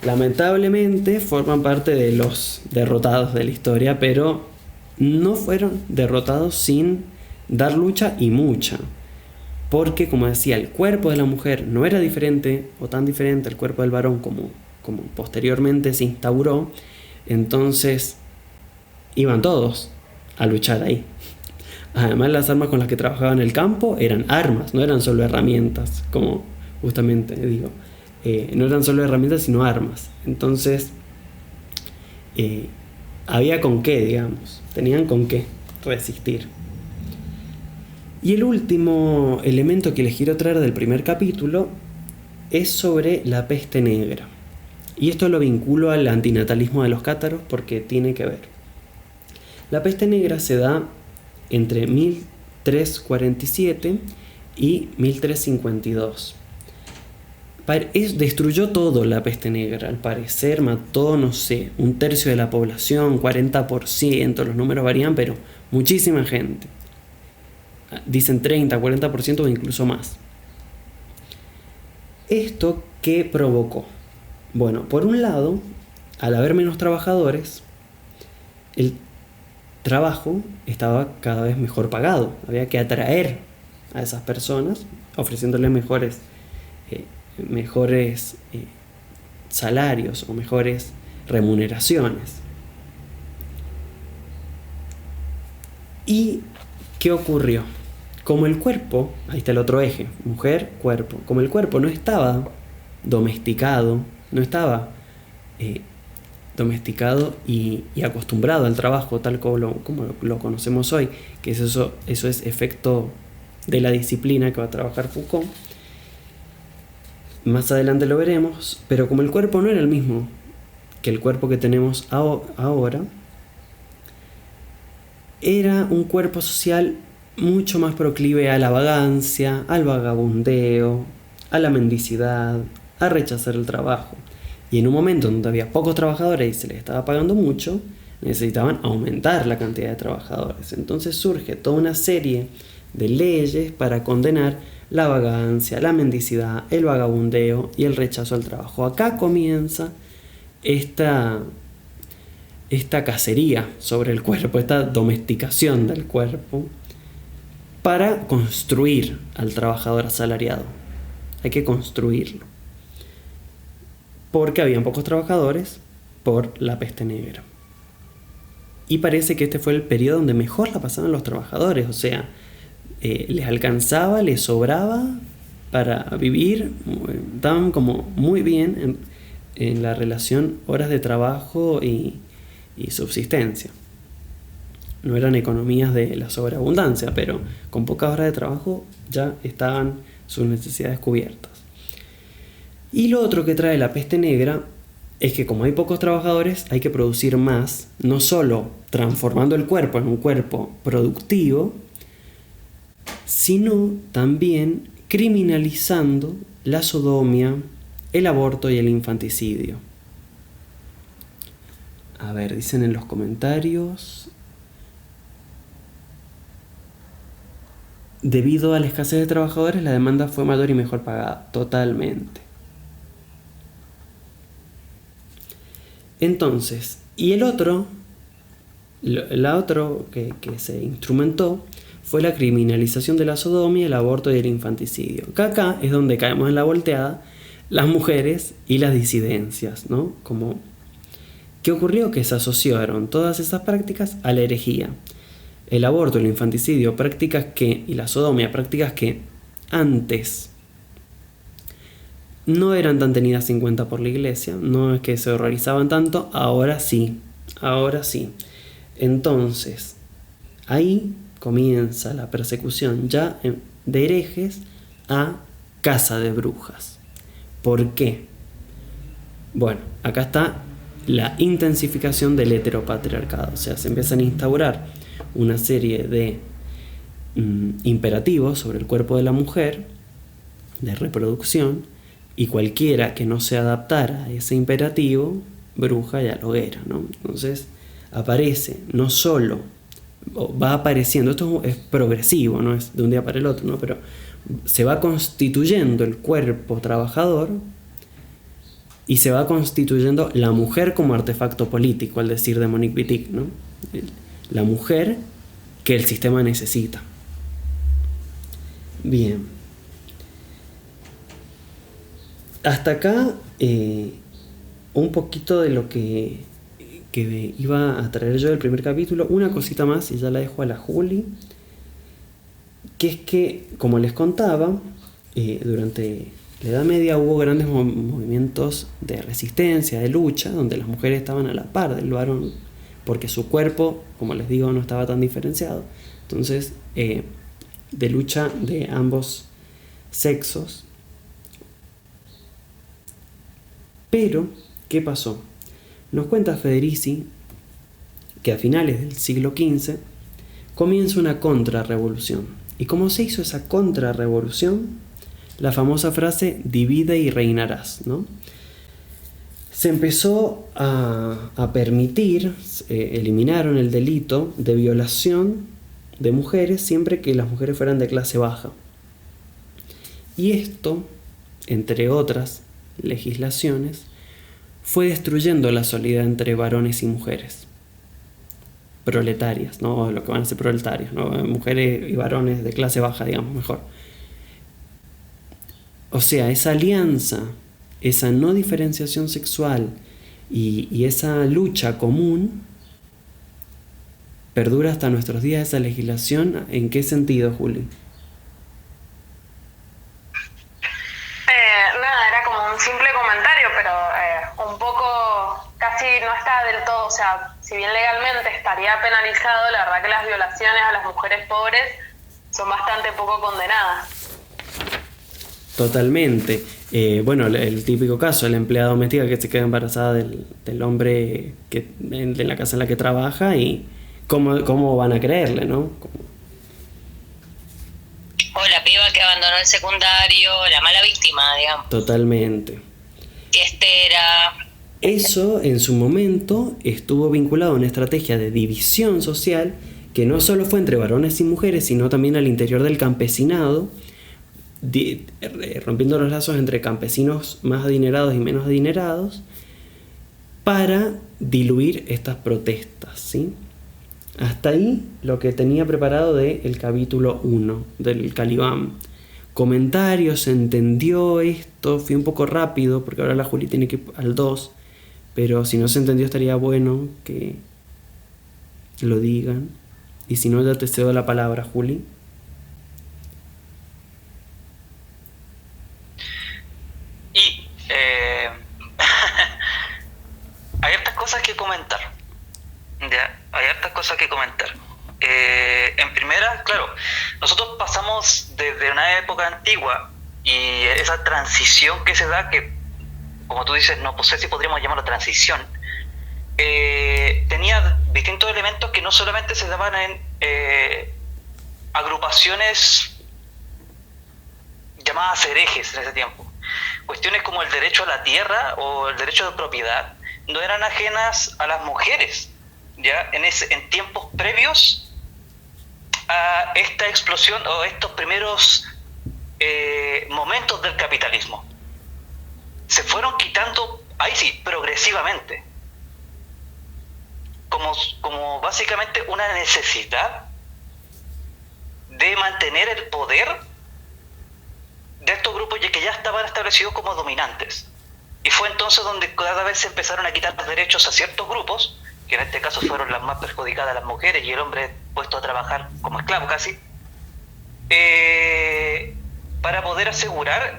Lamentablemente forman parte de los derrotados de la historia, pero no fueron derrotados sin dar lucha y mucha. Porque, como decía, el cuerpo de la mujer no era diferente o tan diferente al cuerpo del varón como posteriormente se instauró. Entonces iban todos a luchar ahí. Además, las armas con las que trabajaban en el campo eran armas, no eran solo herramientas, como justamente digo. No eran solo herramientas, sino armas. Entonces, había con qué, digamos. Tenían con qué resistir. Y el último elemento que les quiero traer del primer capítulo es sobre la peste negra. Y esto lo vinculo al antinatalismo de los cátaros porque tiene que ver. La peste negra se da entre 1347 y 1352. Destruyó todo la peste negra, al parecer mató, no sé, 1/3 de la población, 40%, los números varían, pero muchísima gente. Dicen 30, 40% o incluso más. ¿Esto qué provocó? Bueno, por un lado, al haber menos trabajadores, el trabajo estaba cada vez mejor pagado. Había que atraer a esas personas, ofreciéndoles mejores salarios o mejores remuneraciones. ¿Y qué ocurrió? Como el cuerpo, ahí está el otro eje, mujer, cuerpo, como el cuerpo no estaba domesticado, no estaba domesticado y acostumbrado al trabajo tal como lo conocemos hoy, que eso es efecto de la disciplina que va a trabajar Foucault. Más adelante lo veremos, pero como el cuerpo no era el mismo que el cuerpo que tenemos ahora, era un cuerpo social mucho más proclive a la vagancia, al vagabundeo, a la mendicidad, a rechazar el trabajo. Y en un momento donde había pocos trabajadores y se les estaba pagando mucho, necesitaban aumentar la cantidad de trabajadores. Entonces surge toda una serie de leyes para condenar la vagancia, la mendicidad, el vagabundeo y el rechazo al trabajo. Acá comienza esta cacería sobre el cuerpo, esta domesticación del cuerpo para construir al trabajador asalariado. Hay que construirlo. Porque habían pocos trabajadores por la peste negra. Y parece que este fue el periodo donde mejor la pasaban los trabajadores, o sea, les alcanzaba, les sobraba para vivir, estaban como muy bien en la relación horas de trabajo y subsistencia. No eran economías de la sobreabundancia, pero con pocas horas de trabajo ya estaban sus necesidades cubiertas. Y lo otro que trae la peste negra es que como hay pocos trabajadores hay que producir más, no solo transformando el cuerpo en un cuerpo productivo, sino también criminalizando la sodomía, el aborto y el infanticidio. A ver, dicen en los comentarios. debido a la escasez de trabajadores, la demanda fue mayor y mejor pagada, totalmente. Entonces, y el otro que se instrumentó fue la criminalización de la sodomía, el aborto y el infanticidio. Acá es donde caemos en la volteada las mujeres y las disidencias, ¿no? Como, ¿qué ocurrió? Que se asociaron todas esas prácticas a la herejía. El aborto, el infanticidio, y la sodomía, prácticas que antes no eran tan tenidas en cuenta por la iglesia, no es que se horrorizaban tanto, ahora sí. Entonces, ahí comienza la persecución ya de herejes a caza de brujas. ¿Por qué? Bueno, acá está la intensificación del heteropatriarcado, o sea, se empiezan a instaurar una serie de imperativos sobre el cuerpo de la mujer, de reproducción, y cualquiera que no se adaptara a ese imperativo, bruja y aloguera, ¿no? Entonces aparece, no solo, va apareciendo, esto es progresivo, no es de un día para el otro, ¿no? Pero se va constituyendo el cuerpo trabajador y se va constituyendo la mujer como artefacto político, al decir de Monique Wittig, ¿no? La mujer que el sistema necesita. Bien. Hasta acá un poquito de lo que iba a traer yo del primer capítulo. Una cosita más y ya la dejo a la Juli, que es que, como les contaba, durante la Edad Media hubo grandes movimientos de resistencia, de lucha, donde las mujeres estaban a la par del varón, porque su cuerpo, como les digo, no estaba tan diferenciado. Entonces, de lucha de ambos sexos. Pero, ¿qué pasó? Nos cuenta Federici que a finales del siglo XV comienza una contrarrevolución. ¿Y cómo se hizo esa contrarrevolución? La famosa frase divide y reinarás, ¿no? Se empezó a permitir, eliminaron el delito de violación de mujeres siempre que las mujeres fueran de clase baja. Y esto, entre otras legislaciones, fue destruyendo la solidaridad entre varones y mujeres proletarias, ¿no? Lo que van a ser proletarios, ¿no? Mujeres y varones de clase baja, digamos, mejor. O sea, esa alianza, esa no diferenciación sexual y esa lucha común perdura hasta nuestros días. Esa legislación, ¿en qué sentido, Juli? Nada, era como un simple comentario, pero un poco casi no está del todo, o sea, si bien legalmente estaría penalizado, la verdad que las violaciones a las mujeres pobres son bastante poco condenadas. Totalmente. Bueno, el típico caso, la empleada doméstica que se queda embarazada del hombre de la casa en la que trabaja, y cómo van a creerle, ¿no? O la piba que abandonó el secundario, la mala víctima, digamos. Totalmente. Fiestera. Eso en su momento estuvo vinculado a una estrategia de división social que no solo fue entre varones y mujeres, sino también al interior del campesinado, rompiendo los lazos entre campesinos más adinerados y menos adinerados, para diluir estas protestas, ¿sí? Hasta ahí lo que tenía preparado del capítulo 1 del Calibán. Comentarios, ¿se entendió esto? Fui un poco rápido porque ahora la Juli tiene que ir al 2, pero si no se entendió estaría bueno que lo digan. Y si no, ya te cedo la palabra, Juli. Y hay hartas cosas que comentar. ¿Ya? Hay hartas cosas que comentar. En primera, claro, nosotros pasamos desde una época antigua y esa transición que se da, que como tú dices, no sé si podríamos llamarlo transición, tenía distintos elementos que no solamente se daban en agrupaciones llamadas herejes en ese tiempo. Cuestiones como el derecho a la tierra o el derecho de propiedad no eran ajenas a las mujeres, ¿ya? En tiempos previos a esta explosión o estos primeros momentos del capitalismo. Se fueron quitando, ahí sí, progresivamente, como básicamente una necesidad de mantener el poder de estos grupos ya que ya estaban establecidos como dominantes. Y fue entonces donde cada vez se empezaron a quitar los derechos a ciertos grupos, que en este caso fueron las más perjudicadas, las mujeres, y el hombre puesto a trabajar como esclavo casi, para poder asegurar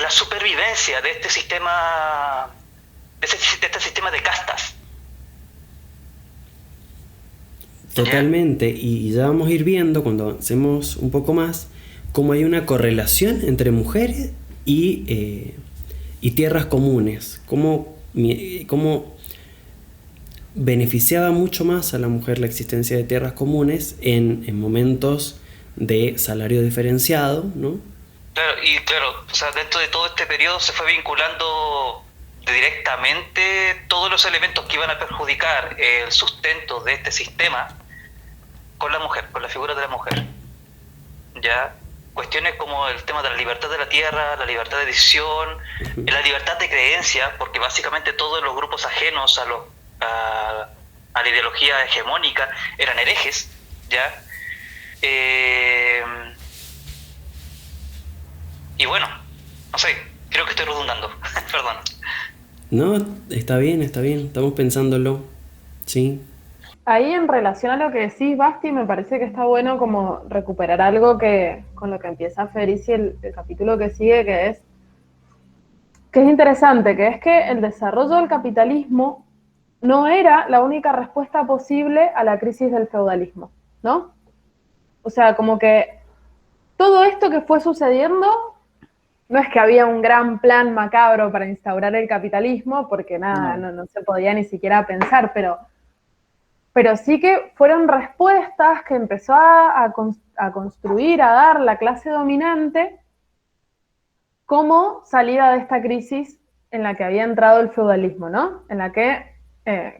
la supervivencia de este sistema, de este sistema de castas. Totalmente, y ya vamos a ir viendo cuando avancemos un poco más cómo hay una correlación entre mujeres y tierras comunes, cómo beneficiaba mucho más a la mujer la existencia de tierras comunes en momentos de salario diferenciado, ¿no? Claro, o sea, dentro de todo este periodo se fue vinculando directamente todos los elementos que iban a perjudicar el sustento de este sistema con la mujer, con la figura de la mujer. Ya cuestiones como el tema de la libertad de la tierra, la libertad de decisión, la libertad de creencia, porque básicamente todos los grupos ajenos a la ideología hegemónica eran herejes, ¿ya? Y bueno, no sé, creo que estoy redundando, perdón. No, está bien, estamos pensándolo, sí. Ahí en relación a lo que decís, Basti, me parece que está bueno como recuperar algo que con lo que empieza Federici el capítulo que sigue, que es interesante, que es que el desarrollo del capitalismo no era la única respuesta posible a la crisis del feudalismo, ¿no? O sea, como que todo esto que fue sucediendo, no es que había un gran plan macabro para instaurar el capitalismo, porque nada, no se podía ni siquiera pensar, pero sí que fueron respuestas que empezó a construir, a dar la clase dominante como salida de esta crisis en la que había entrado el feudalismo, ¿no? En la que,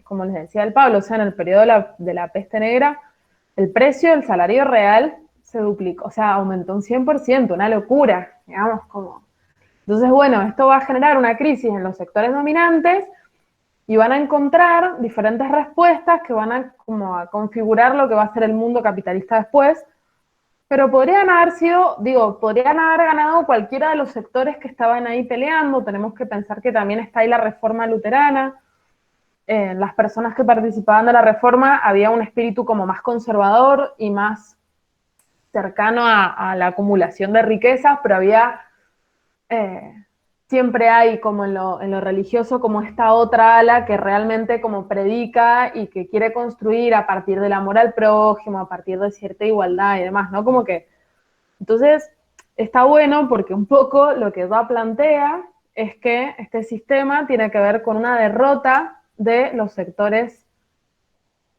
como les decía el Pablo, o sea, en el periodo de la peste negra, el precio del salario real se duplicó, o sea, aumentó un 100%, una locura, digamos, como... Entonces, bueno, esto va a generar una crisis en los sectores dominantes y van a encontrar diferentes respuestas que van a como a configurar lo que va a ser el mundo capitalista después, pero podrían haber sido, podrían haber ganado cualquiera de los sectores que estaban ahí peleando. Tenemos que pensar que también está ahí la reforma luterana. Las personas que participaban de la reforma había un espíritu como más conservador y más cercano a la acumulación de riquezas, pero había... siempre hay como en lo religioso como esta otra ala que realmente como predica y que quiere construir a partir del amor al prójimo, a partir de cierta igualdad y demás, ¿no? Como que, entonces, está bueno porque un poco lo que Doa plantea es que este sistema tiene que ver con una derrota de los sectores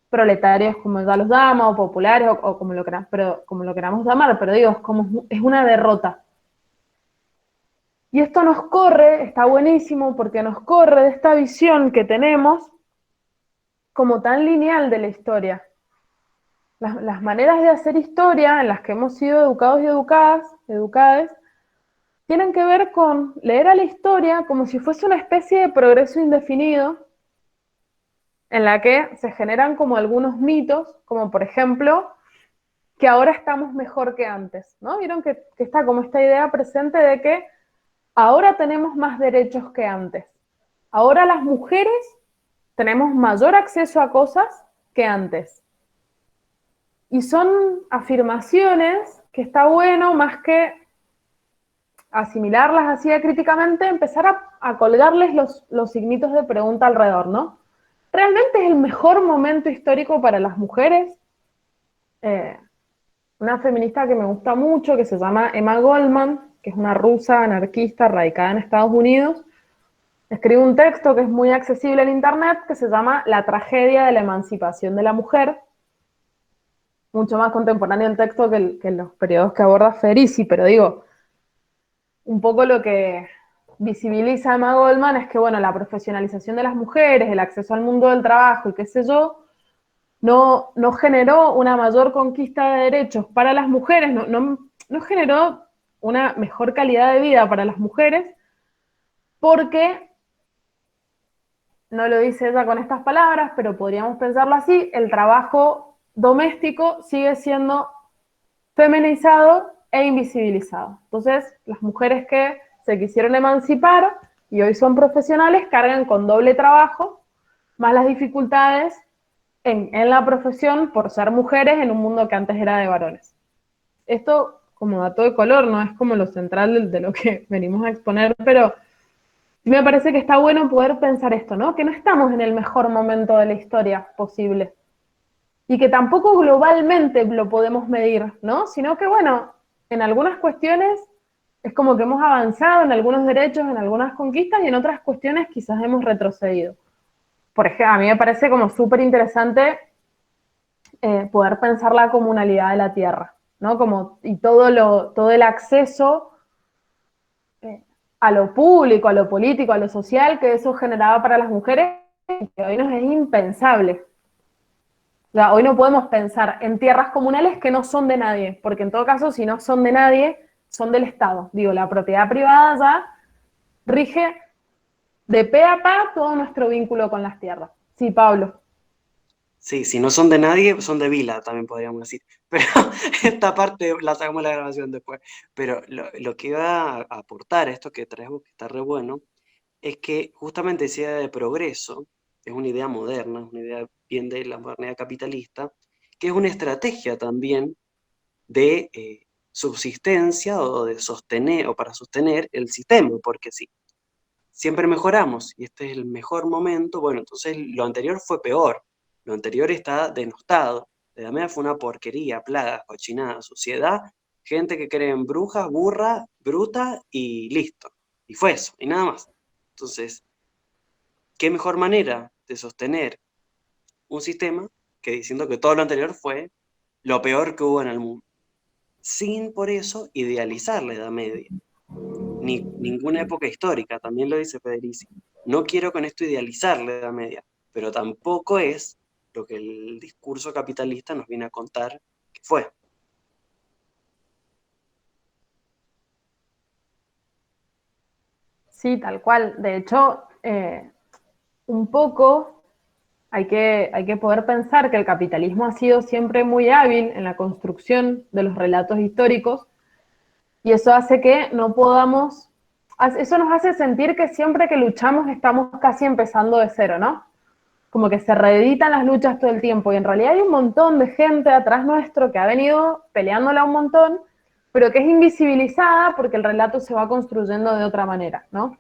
proletarios, como ya los llama, o populares, o como lo queramos llamar, pero digo, es una derrota. Y esto nos corre, está buenísimo, porque nos corre de esta visión que tenemos como tan lineal de la historia. Las maneras de hacer historia en las que hemos sido educados y educadas, tienen que ver con leer a la historia como si fuese una especie de progreso indefinido, en la que se generan como algunos mitos, como por ejemplo, que ahora estamos mejor que antes, ¿no? Vieron que está como esta idea presente de que ahora tenemos más derechos que antes. Ahora las mujeres tenemos mayor acceso a cosas que antes. Y son afirmaciones que está bueno, más que asimilarlas así críticamente, empezar a colgarles los signitos de pregunta alrededor, ¿no? ¿Realmente es el mejor momento histórico para las mujeres? Una feminista que me gusta mucho, que se llama Emma Goldman, que es una rusa anarquista radicada en Estados Unidos, escribe un texto que es muy accesible en internet, que se llama La tragedia de la emancipación de la mujer, mucho más contemporáneo el texto que los periodos que aborda Federici, pero digo, un poco lo que visibiliza Emma Goldman es que, bueno, la profesionalización de las mujeres, el acceso al mundo del trabajo y qué sé yo, no generó una mayor conquista de derechos para las mujeres, no generó una mejor calidad de vida para las mujeres, porque, no lo dice ella con estas palabras, pero podríamos pensarlo así, el trabajo doméstico sigue siendo feminizado e invisibilizado. Entonces, las mujeres que se quisieron emancipar y hoy son profesionales cargan con doble trabajo, más las dificultades en la profesión por ser mujeres en un mundo que antes era de varones. Esto como dato de color, no es como lo central de lo que venimos a exponer, pero sí me parece que está bueno poder pensar esto, ¿no? Que no estamos en el mejor momento de la historia posible y que tampoco globalmente lo podemos medir, ¿no? Sino que, bueno, en algunas cuestiones es como que hemos avanzado en algunos derechos, en algunas conquistas, y en otras cuestiones quizás hemos retrocedido. Por ejemplo, a mí me parece como súper interesante poder pensar la comunalidad de la tierra, ¿no? Y todo el acceso a lo público, a lo político, a lo social que eso generaba para las mujeres, que hoy nos es impensable. O sea, hoy no podemos pensar en tierras comunales que no son de nadie, porque en todo caso, si no son de nadie, son del Estado. Digo, la propiedad privada ya rige de pe a pa todo nuestro vínculo con las tierras. Sí, Pablo. Sí, si no son de nadie, son de Vila, también podríamos decir. Pero esta parte la sacamos de la grabación después. Pero lo que iba a aportar a esto que traemos, que está re bueno, es que justamente esa idea de progreso es una idea moderna, una idea bien de la modernidad capitalista, que es una estrategia también de subsistencia o de sostener, o para sostener el sistema, porque sí, siempre mejoramos y este es el mejor momento, bueno, entonces lo anterior fue peor, lo anterior está denostado, la Edad Media fue una porquería, plagas, cochinadas, suciedad, gente que cree en brujas, burra, bruta y listo, y fue eso, y nada más. Entonces, ¿qué mejor manera de sostener un sistema que diciendo que todo lo anterior fue lo peor que hubo en el mundo? Sin por eso idealizar la Edad Media, ni ninguna época histórica, también lo dice Federici. No quiero con esto idealizar la Edad Media, pero tampoco es lo que el discurso capitalista nos viene a contar que fue. Sí, tal cual. De hecho, un poco hay que poder pensar que el capitalismo ha sido siempre muy hábil en la construcción de los relatos históricos y eso hace que no podamos, eso nos hace sentir que siempre que luchamos estamos casi empezando de cero, ¿no? Como que se reeditan las luchas todo el tiempo y en realidad hay un montón de gente atrás nuestro que ha venido peleándola un montón, pero que es invisibilizada porque el relato se va construyendo de otra manera, ¿no?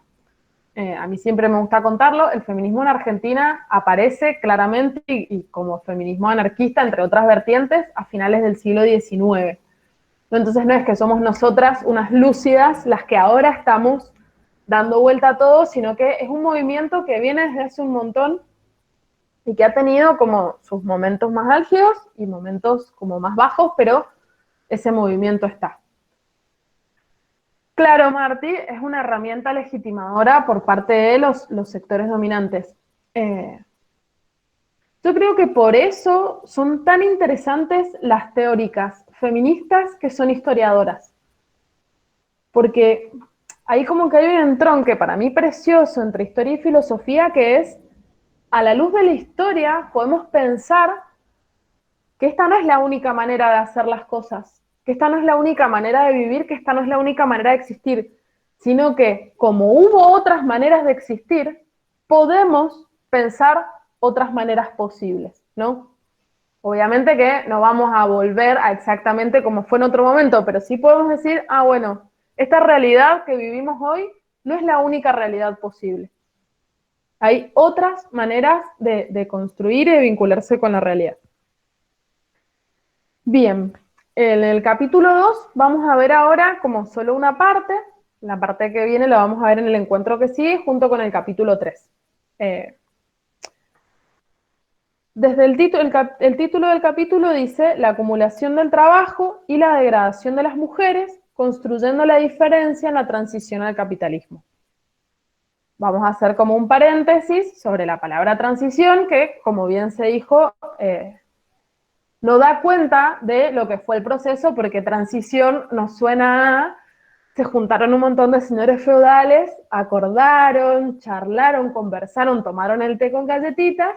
A mí siempre me gusta contarlo, el feminismo en Argentina aparece claramente y como feminismo anarquista, entre otras vertientes, a finales del siglo XIX. Entonces no es que somos nosotras unas lúcidas las que ahora estamos dando vuelta a todo, sino que es un movimiento que viene desde hace un montón y que ha tenido como sus momentos más álgidos y momentos como más bajos, pero ese movimiento está. Claro, Martí, es una herramienta legitimadora por parte de los sectores dominantes. Yo creo que por eso son tan interesantes las teóricas feministas que son historiadoras. Porque ahí como que hay un entronque para mí precioso entre historia y filosofía que es, a la luz de la historia podemos pensar que esta no es la única manera de hacer las cosas, que esta no es la única manera de vivir, que esta no es la única manera de existir, sino que como hubo otras maneras de existir, podemos pensar otras maneras posibles, ¿no? Obviamente que no vamos a volver a exactamente como fue en otro momento, pero sí podemos decir, bueno, esta realidad que vivimos hoy no es la única realidad posible. Hay otras maneras de construir y de vincularse con la realidad. Bien, en el capítulo 2 vamos a ver ahora como solo una parte, la parte que viene la vamos a ver en el encuentro que sigue junto con el capítulo 3. Desde el título del capítulo dice la acumulación del trabajo y la degradación de las mujeres, construyendo la diferencia en la transición al capitalismo. vamos a hacer como un paréntesis sobre la palabra transición, que, como bien se dijo, no da cuenta de lo que fue el proceso, porque transición nos suena a, se juntaron un montón de señores feudales, acordaron, charlaron, conversaron, tomaron el té con galletitas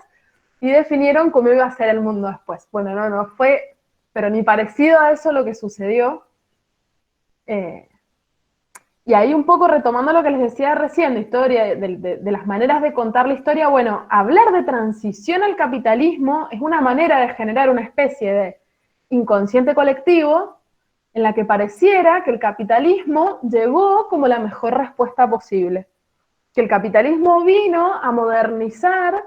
y definieron cómo iba a ser el mundo después. Bueno, no fue, pero ni parecido a eso lo que sucedió. Y ahí un poco retomando lo que les decía recién, de historia, de las maneras de contar la historia, bueno, hablar de transición al capitalismo es una manera de generar una especie de inconsciente colectivo en la que pareciera que el capitalismo llegó como la mejor respuesta posible. Que el capitalismo vino a modernizar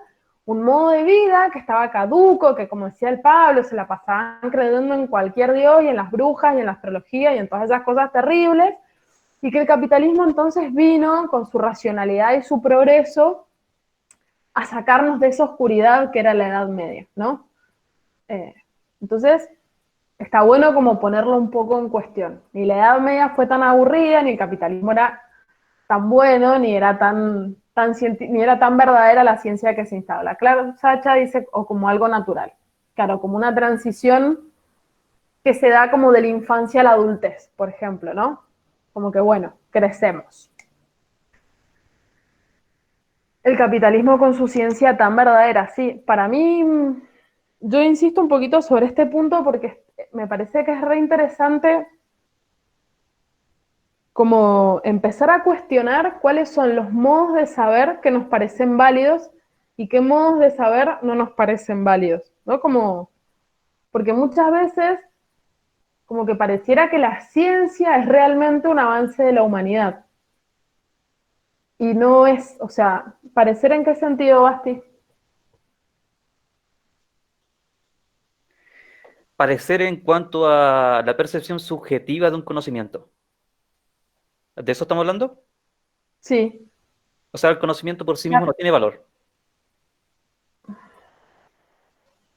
un modo de vida que estaba caduco, que, como decía el Pablo, se la pasaban creyendo en cualquier dios y en las brujas y en la astrología y en todas esas cosas terribles, y que el capitalismo entonces vino con su racionalidad y su progreso a sacarnos de esa oscuridad que era la Edad Media, ¿no? Entonces, está bueno como ponerlo un poco en cuestión. Ni la Edad Media fue tan aburrida, ni el capitalismo era tan bueno, ni era tan verdadera la ciencia que se instala. Claro, Sacha dice, o como algo natural. Claro, como una transición que se da como de la infancia a la adultez, por ejemplo, ¿no? Como que, bueno, crecemos. El capitalismo con su ciencia tan verdadera, sí. Para mí, yo insisto un poquito sobre este punto porque me parece que es re interesante como empezar a cuestionar cuáles son los modos de saber que nos parecen válidos y qué modos de saber no nos parecen válidos, ¿no? Como, porque muchas veces como que pareciera que la ciencia es realmente un avance de la humanidad. Y no es, o sea, ¿parecer en qué sentido, Basti? Parecer en cuanto a la percepción subjetiva de un conocimiento. ¿De eso estamos hablando? Sí. O sea, el conocimiento por sí mismo no tiene valor.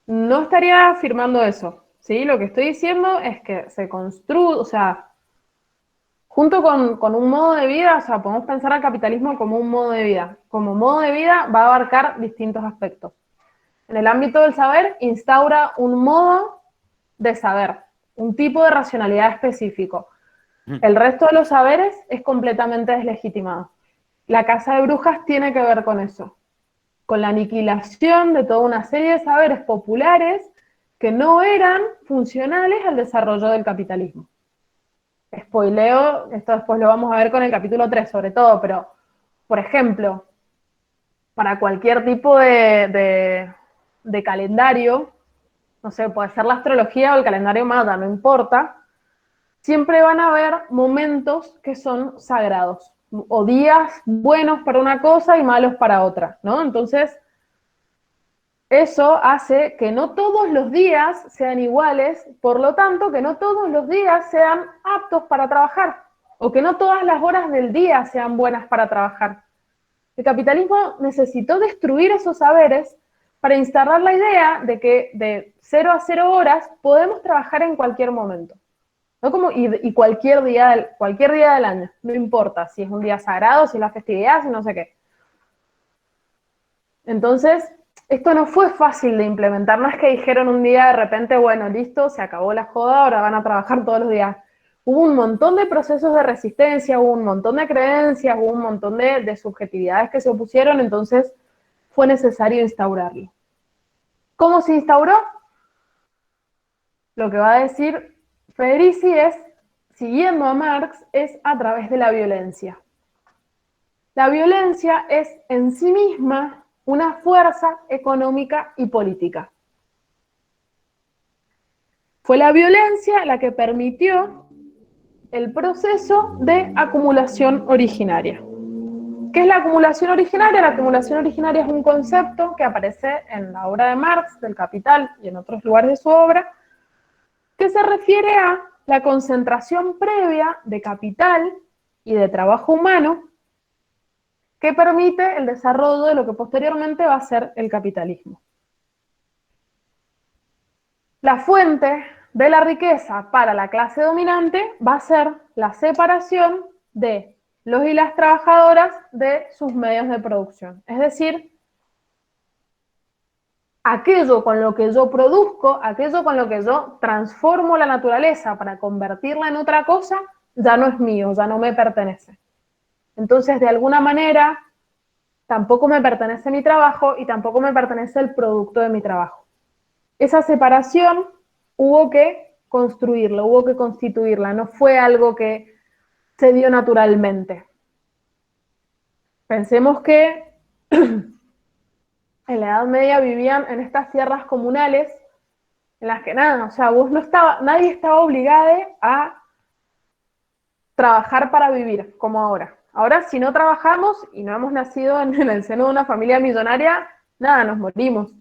No estaría afirmando eso, ¿sí? Lo que estoy diciendo es que se construye, o sea, junto con un modo de vida, o sea, podemos pensar al capitalismo como un modo de vida. Como modo de vida va a abarcar distintos aspectos. En el ámbito del saber, instaura un modo de saber, un tipo de racionalidad específico. El resto de los saberes es completamente deslegitimado. La Casa de Brujas tiene que ver con eso, con la aniquilación de toda una serie de saberes populares que no eran funcionales al desarrollo del capitalismo. Spoileo, esto después lo vamos a ver con el capítulo 3 sobre todo, pero, por ejemplo, para cualquier tipo de calendario, no sé, puede ser la astrología o el calendario maya, no importa, siempre van a haber momentos que son sagrados, o días buenos para una cosa y malos para otra, ¿no? Entonces, eso hace que no todos los días sean iguales, por lo tanto, que no todos los días sean aptos para trabajar, o que no todas las horas del día sean buenas para trabajar. El capitalismo necesitó destruir esos saberes para instalar la idea de que de 0 a 0 horas podemos trabajar en cualquier momento. ¿No? Como, y cualquier día del año, no importa si es un día sagrado, si es la festividad, si no sé qué. Entonces, esto no fue fácil de implementar, no es que dijeron un día de repente, bueno, listo, se acabó la joda, ahora van a trabajar todos los días. Hubo un montón de procesos de resistencia, hubo un montón de creencias, hubo un montón de subjetividades que se opusieron, entonces fue necesario instaurarlo. ¿Cómo se instauró? Lo que va a decir Federici es, siguiendo a Marx, es a través de la violencia. La violencia es en sí misma una fuerza económica y política. Fue la violencia la que permitió el proceso de acumulación originaria. ¿Qué es la acumulación originaria? La acumulación originaria es un concepto que aparece en la obra de Marx, del Capital, y en otros lugares de su obra, que se refiere a la concentración previa de capital y de trabajo humano que permite el desarrollo de lo que posteriormente va a ser el capitalismo. La fuente de la riqueza para la clase dominante va a ser la separación de los y las trabajadoras de sus medios de producción. Es decir, aquello con lo que yo produzco, aquello con lo que yo transformo la naturaleza para convertirla en otra cosa, ya no es mío, ya no me pertenece. Entonces, de alguna manera, tampoco me pertenece mi trabajo y tampoco me pertenece el producto de mi trabajo. Esa separación hubo que construirla, hubo que constituirla, no fue algo que se dio naturalmente. Pensemos que en la Edad Media vivían en estas tierras comunales en las que nada, o sea, nadie estaba obligado a trabajar para vivir, como ahora. Ahora, si no trabajamos y no hemos nacido en el seno de una familia millonaria, nada, nos morimos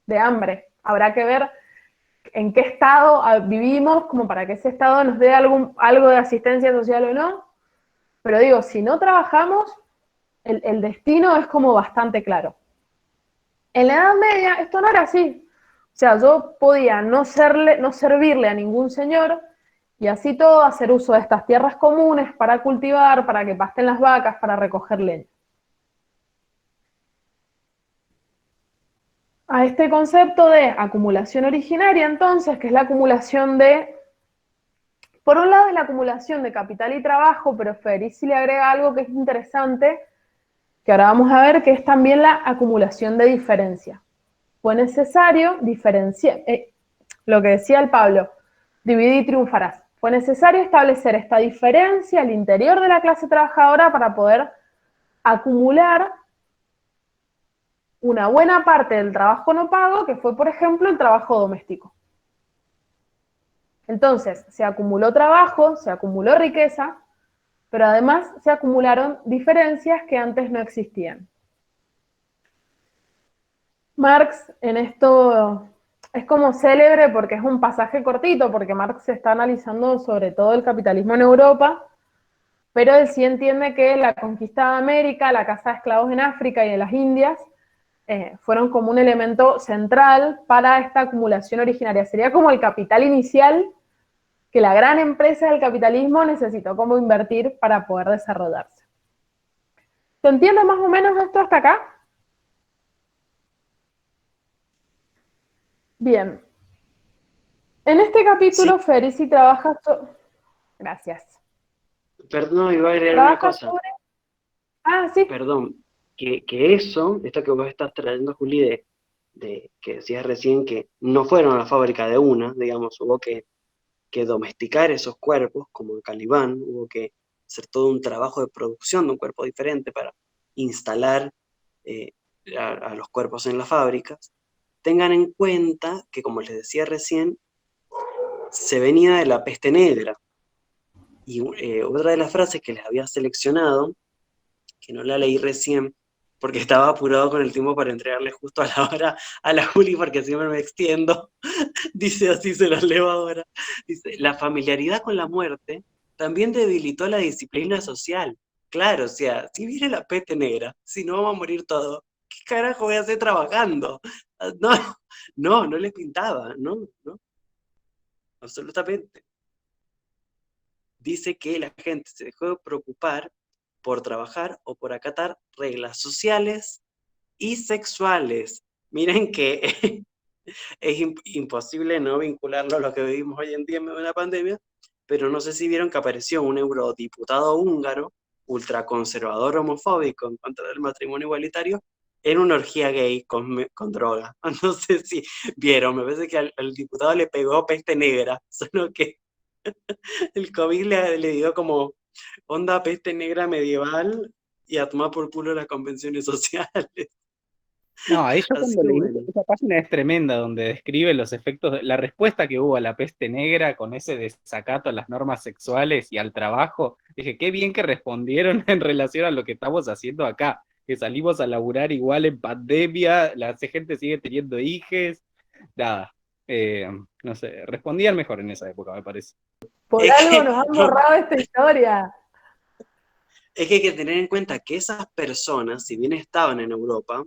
de hambre. Habrá que ver en qué estado vivimos, como para que ese estado nos dé algo de asistencia social o no. Pero digo, si no trabajamos, el destino es como bastante claro. En la Edad Media esto no era así. O sea, yo podía no servirle a ningún señor y así todo hacer uso de estas tierras comunes para cultivar, para que pasten las vacas, para recoger leña. A este concepto de acumulación originaria, entonces, que es la acumulación por un lado es la acumulación de capital y trabajo, pero Federici le agrega algo que es interesante, que ahora vamos a ver, que es también la acumulación de diferencia. Fue necesario diferenciar, lo que decía el Pablo, dividir y triunfarás. Fue necesario establecer esta diferencia al interior de la clase trabajadora para poder acumular una buena parte del trabajo no pago, que fue, por ejemplo, el trabajo doméstico. Entonces, se acumuló trabajo, se acumuló riqueza, pero además se acumularon diferencias que antes no existían. Marx en esto es como célebre porque es un pasaje cortito, porque Marx está analizando sobre todo el capitalismo en Europa, pero él sí entiende que la conquista de América, la caza de esclavos en África y en las Indias, fueron como un elemento central para esta acumulación originaria. Sería como el capital inicial que la gran empresa del capitalismo necesitó como invertir para poder desarrollarse. ¿Se entiende más o menos esto hasta acá? Bien. En este capítulo, Sí. Federici trabaja Gracias. Perdón, iba a agregar una Trabaja cosa. sobre... Ah, sí. Perdón, que esto que vos estás trayendo, Juli, de que decías recién que no fueron a la fábrica de una, digamos, hubo que domesticar esos cuerpos, como en Calibán, hubo que hacer todo un trabajo de producción de un cuerpo diferente para instalar a los cuerpos en las fábricas. Tengan en cuenta que, como les decía recién, se venía de la peste negra. Y otra de las frases que les había seleccionado, que no la leí recién, porque estaba apurado con el tiempo para entregarle justo a la hora a la Juli, porque siempre me extiendo, dice así, se los leo ahora, dice, la familiaridad con la muerte también debilitó la disciplina social. Claro, o sea, si viene la peste negra, si no vamos a morir todos, ¿qué carajo voy a hacer trabajando? No les pintaba, no, absolutamente. Dice que la gente se dejó de preocupar por trabajar o por acatar reglas sociales y sexuales. Miren que es imposible no vincularlo a lo que vivimos hoy en día en medio de una pandemia, pero no sé si vieron que apareció un eurodiputado húngaro, ultraconservador homofóbico en contra del matrimonio igualitario, en una orgía gay con droga. No sé si vieron, me parece que al diputado le pegó peste negra, solo que el COVID le dio como onda peste negra medieval y a tomar por culo las convenciones sociales. No, ahí yo Así cuando que leí bueno. esa página es tremenda, donde describe los efectos, la respuesta que hubo a la peste negra con ese desacato a las normas sexuales y al trabajo. Dije, qué bien que respondieron en relación a lo que estamos haciendo acá, que salimos a laburar igual en pandemia, la gente sigue teniendo hijes, nada, no sé, respondían mejor en esa época, me parece. Por Es algo que, nos han borrado esta historia. es que hay que tener en cuenta que esas personas, si bien estaban en Europa,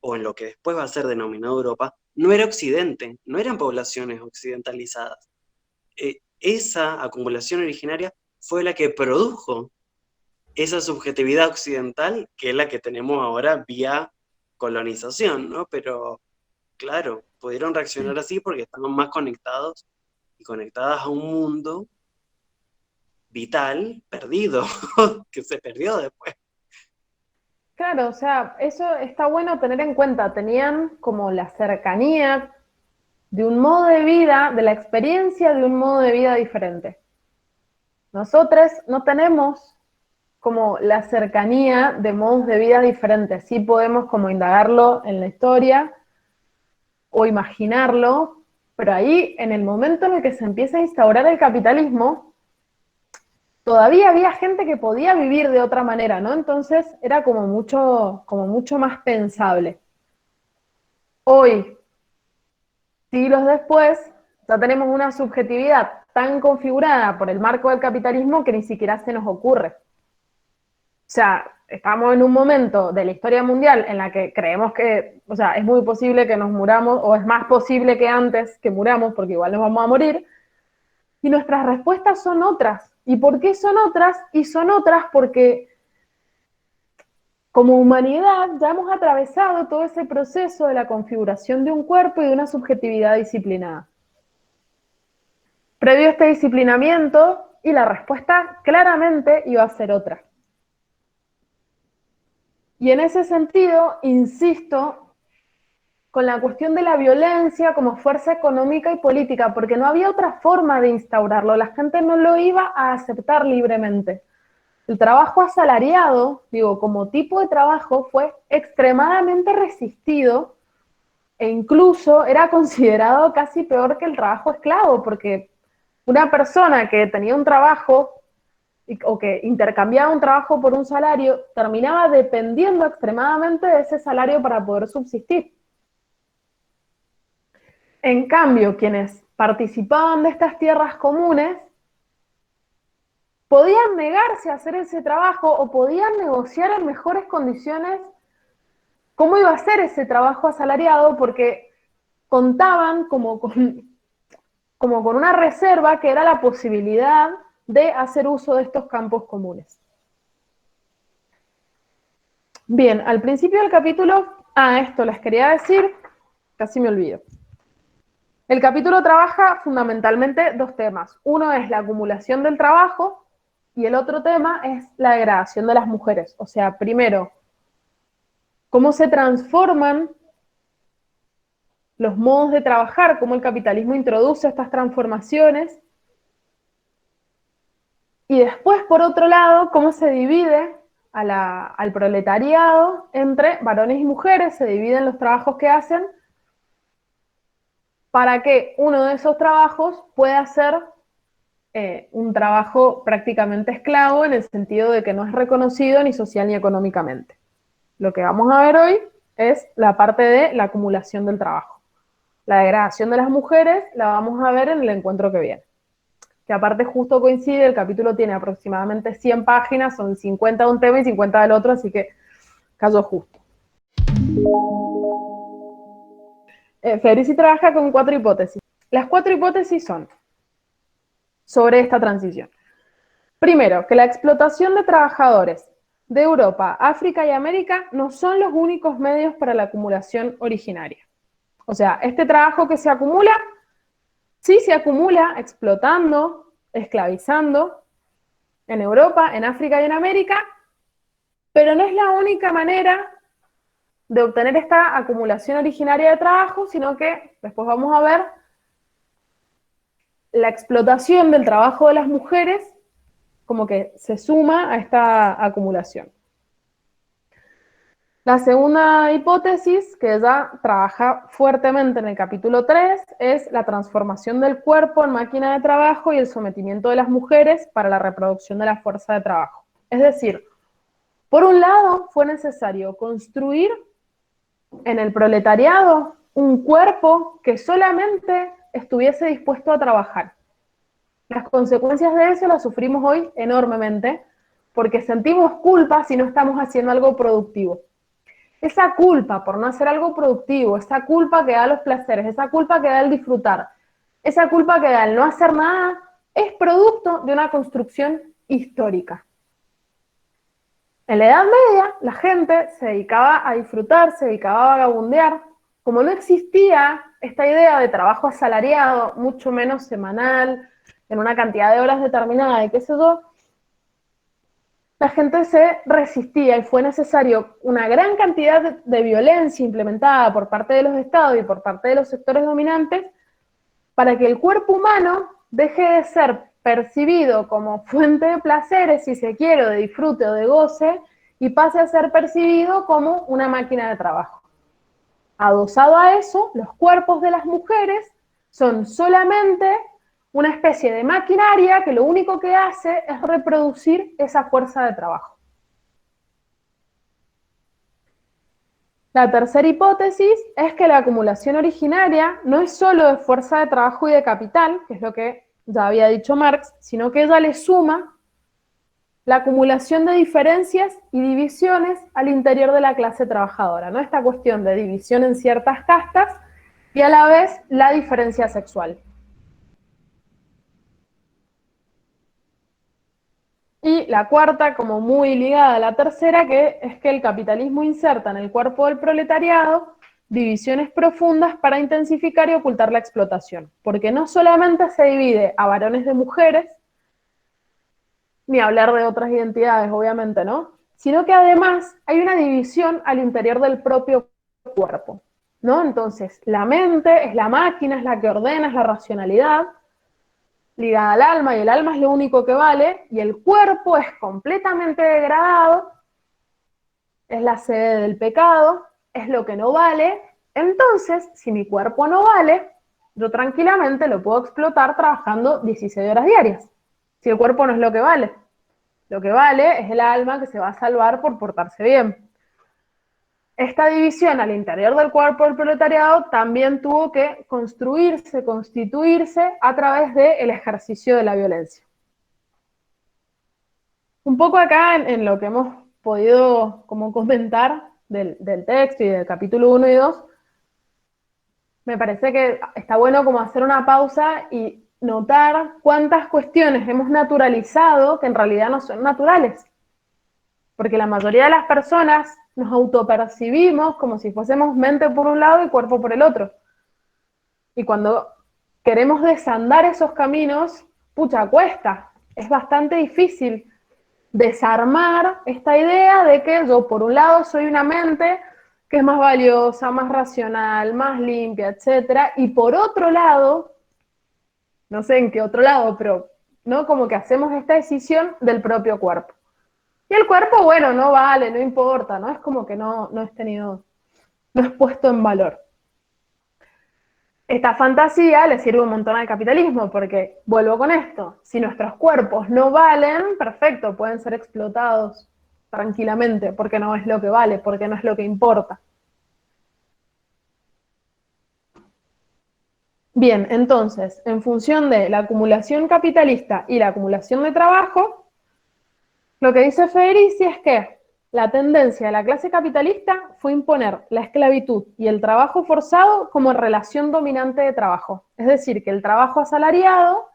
o en lo que después va a ser denominado Europa, no era Occidente, no eran poblaciones occidentalizadas. Esa acumulación originaria fue la que produjo esa subjetividad occidental, que es la que tenemos ahora vía colonización, ¿no? Pero claro, pudieron reaccionar así porque estaban más conectados y conectadas a un mundo vital perdido, que se perdió después. Claro, o sea, eso está bueno tener en cuenta. Tenían como la cercanía de un modo de vida, de la experiencia de un modo de vida diferente. Nosotros no tenemos como la cercanía de modos de vida diferentes. Sí podemos como indagarlo en la historia o imaginarlo, pero ahí, en el momento en el que se empieza a instaurar el capitalismo, todavía había gente que podía vivir de otra manera, ¿no? Entonces era como mucho más pensable. Hoy, siglos después, ya tenemos una subjetividad tan configurada por el marco del capitalismo que ni siquiera se nos ocurre. O sea, estamos en un momento de la historia mundial en la que creemos que, o sea, es muy posible que nos muramos, o es más posible que antes que muramos, porque igual nos vamos a morir, y nuestras respuestas son otras. ¿Y por qué son otras? Y son otras porque como humanidad ya hemos atravesado todo ese proceso de la configuración de un cuerpo y de una subjetividad disciplinada. Previo a este disciplinamiento, y la respuesta claramente iba a ser otra. Y en ese sentido, insisto, con la cuestión de la violencia como fuerza económica y política, porque no había otra forma de instaurarlo, la gente no lo iba a aceptar libremente. El trabajo asalariado, digo, como tipo de trabajo, fue extremadamente resistido e incluso era considerado casi peor que el trabajo esclavo, porque una persona que tenía un trabajo o que intercambiaba un trabajo por un salario, terminaba dependiendo extremadamente de ese salario para poder subsistir. En cambio, quienes participaban de estas tierras comunes podían negarse a hacer ese trabajo o podían negociar en mejores condiciones cómo iba a ser ese trabajo asalariado, porque contaban como con una reserva que era la posibilidad de hacer uso de estos campos comunes. Bien, al principio del capítulo, esto les quería decir, casi me olvido. El capítulo trabaja fundamentalmente dos temas. Uno es la acumulación del trabajo y el otro tema es la degradación de las mujeres. O sea, primero, cómo se transforman los modos de trabajar, cómo el capitalismo introduce estas transformaciones. Y después, por otro lado, cómo se divide al proletariado entre varones y mujeres, se dividen los trabajos que hacen para que uno de esos trabajos pueda ser un trabajo prácticamente esclavo, en el sentido de que no es reconocido ni social ni económicamente. Lo que vamos a ver hoy es la parte de la acumulación del trabajo. La degradación de las mujeres la vamos a ver en el encuentro que viene. Que aparte justo coincide, el capítulo tiene aproximadamente 100 páginas, son 50 de un tema y 50 del otro, así que caso justo. Federici trabaja con 4 hipótesis. Las 4 hipótesis son sobre esta transición. Primero, que la explotación de trabajadores de Europa, África y América no son los únicos medios para la acumulación originaria. O sea, este trabajo que se acumula, sí se acumula explotando, esclavizando en Europa, en África y en América, pero no es la única manera de obtener esta acumulación originaria de trabajo, sino que después vamos a ver la explotación del trabajo de las mujeres como que se suma a esta acumulación. La segunda hipótesis, que ya trabaja fuertemente en el capítulo 3, es la transformación del cuerpo en máquina de trabajo y el sometimiento de las mujeres para la reproducción de la fuerza de trabajo. Es decir, por un lado fue necesario construir en el proletariado un cuerpo que solamente estuviese dispuesto a trabajar. Las consecuencias de eso las sufrimos hoy enormemente, porque sentimos culpa si no estamos haciendo algo productivo. Esa culpa por no hacer algo productivo, esa culpa que da los placeres, esa culpa que da el disfrutar, esa culpa que da el no hacer nada, es producto de una construcción histórica. En la Edad Media, la gente se dedicaba a disfrutar, se dedicaba a vagabundear. Como no existía esta idea de trabajo asalariado, mucho menos semanal, en una cantidad de horas determinada y qué sé yo, la gente se resistía y fue necesario una gran cantidad de violencia implementada por parte de los estados y por parte de los sectores dominantes para que el cuerpo humano deje de ser percibido como fuente de placeres, si se quiere, o de disfrute o de goce, y pase a ser percibido como una máquina de trabajo. Adosado a eso, los cuerpos de las mujeres son solamente una especie de maquinaria que lo único que hace es reproducir esa fuerza de trabajo. La tercera hipótesis es que la acumulación originaria no es solo de fuerza de trabajo y de capital, que es lo que ya había dicho Marx, sino que ella le suma la acumulación de diferencias y divisiones al interior de la clase trabajadora, ¿no? Esta cuestión de división en ciertas castas y a la vez la diferencia sexual. Y la cuarta, como muy ligada a la tercera, que es que el capitalismo inserta en el cuerpo del proletariado divisiones profundas para intensificar y ocultar la explotación. Porque no solamente se divide a varones de mujeres, ni hablar de otras identidades, obviamente, ¿no? Sino que además hay una división al interior del propio cuerpo, ¿no? Entonces, la mente es la máquina, es la que ordena, es la racionalidad, ligada al alma, y el alma es lo único que vale, y el cuerpo es completamente degradado, es la sede del pecado, es lo que no vale. Entonces, si mi cuerpo no vale, yo tranquilamente lo puedo explotar trabajando 16 horas diarias, si el cuerpo no es lo que vale. Lo que vale es el alma que se va a salvar por portarse bien. Esta división al interior del cuerpo del proletariado también tuvo que construirse, constituirse a través del ejercicio de la violencia. Un poco acá en lo que hemos podido como comentar del texto y del capítulo 1 y 2, me parece que está bueno como hacer una pausa y notar cuántas cuestiones hemos naturalizado que en realidad no son naturales. Porque la mayoría de las personas nos autopercibimos como si fuésemos mente por un lado y cuerpo por el otro. Y cuando queremos desandar esos caminos, pucha, cuesta. Es bastante difícil desarmar esta idea de que yo por un lado soy una mente que es más valiosa, más racional, más limpia, etc. Y por otro lado, no sé en qué otro lado, pero ¿no? Como que hacemos esta decisión del propio cuerpo. Y el cuerpo, bueno, no vale, no importa, ¿no? Es como que no es puesto en valor. Esta fantasía le sirve un montón al capitalismo, porque, vuelvo con esto, si nuestros cuerpos no valen, perfecto, pueden ser explotados tranquilamente, porque no es lo que vale, porque no es lo que importa. Bien, entonces, en función de la acumulación capitalista y la acumulación de trabajo, lo que dice Federici es que la tendencia de la clase capitalista fue imponer la esclavitud y el trabajo forzado como relación dominante de trabajo. Es decir, que el trabajo asalariado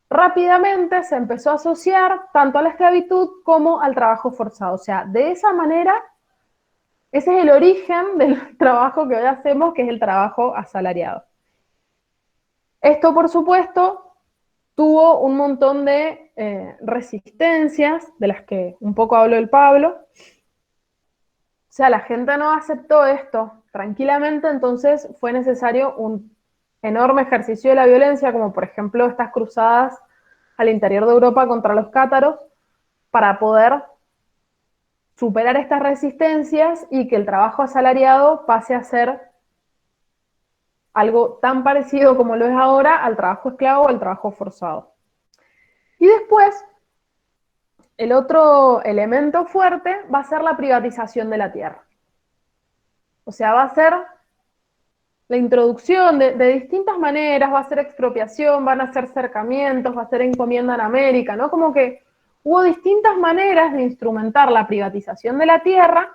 rápidamente se empezó a asociar tanto a la esclavitud como al trabajo forzado. O sea, de esa manera, ese es el origen del trabajo que hoy hacemos, que es el trabajo asalariado. Esto, por supuesto, tuvo un montón de resistencias, de las que un poco habló el Pablo. O sea, la gente no aceptó esto tranquilamente, entonces fue necesario un enorme ejercicio de la violencia, como por ejemplo estas cruzadas al interior de Europa contra los cátaros, para poder superar estas resistencias y que el trabajo asalariado pase a ser algo tan parecido como lo es ahora al trabajo esclavo o al trabajo forzado. Y después, el otro elemento fuerte va a ser la privatización de la tierra. O sea, va a ser la introducción de distintas maneras, va a ser expropiación, van a ser cercamientos, va a ser encomienda en América, ¿no? Como que hubo distintas maneras de instrumentar la privatización de la tierra,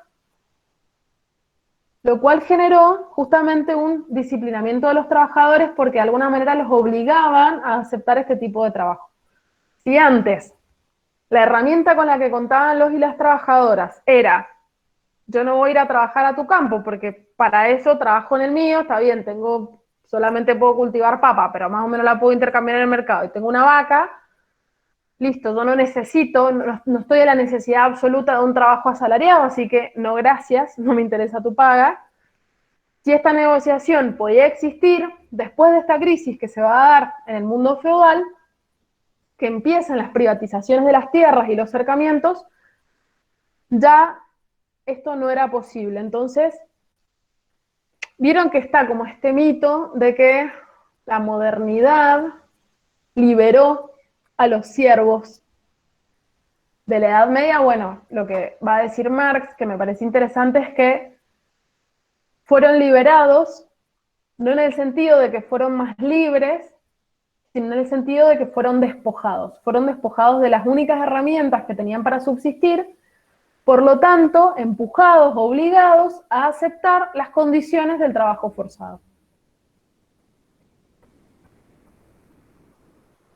lo cual generó justamente un disciplinamiento de los trabajadores porque de alguna manera los obligaban a aceptar este tipo de trabajo. Si antes la herramienta con la que contaban los y las trabajadoras era: yo no voy a ir a trabajar a tu campo porque para eso trabajo en el mío, está bien, solamente puedo cultivar papa, pero más o menos la puedo intercambiar en el mercado, y tengo una vaca, listo, yo no necesito, no estoy a la necesidad absoluta de un trabajo asalariado, así que no gracias, no me interesa tu paga. Si esta negociación podía existir, después de esta crisis que se va a dar en el mundo feudal, que empiezan las privatizaciones de las tierras y los cercamientos, ya esto no era posible. Entonces, vieron que está como este mito de que la modernidad liberó a los siervos de la Edad Media. Bueno, lo que va a decir Marx, que me parece interesante, es que fueron liberados, no en el sentido de que fueron más libres, sino en el sentido de que fueron despojados de las únicas herramientas que tenían para subsistir, por lo tanto, empujados, obligados a aceptar las condiciones del trabajo forzado.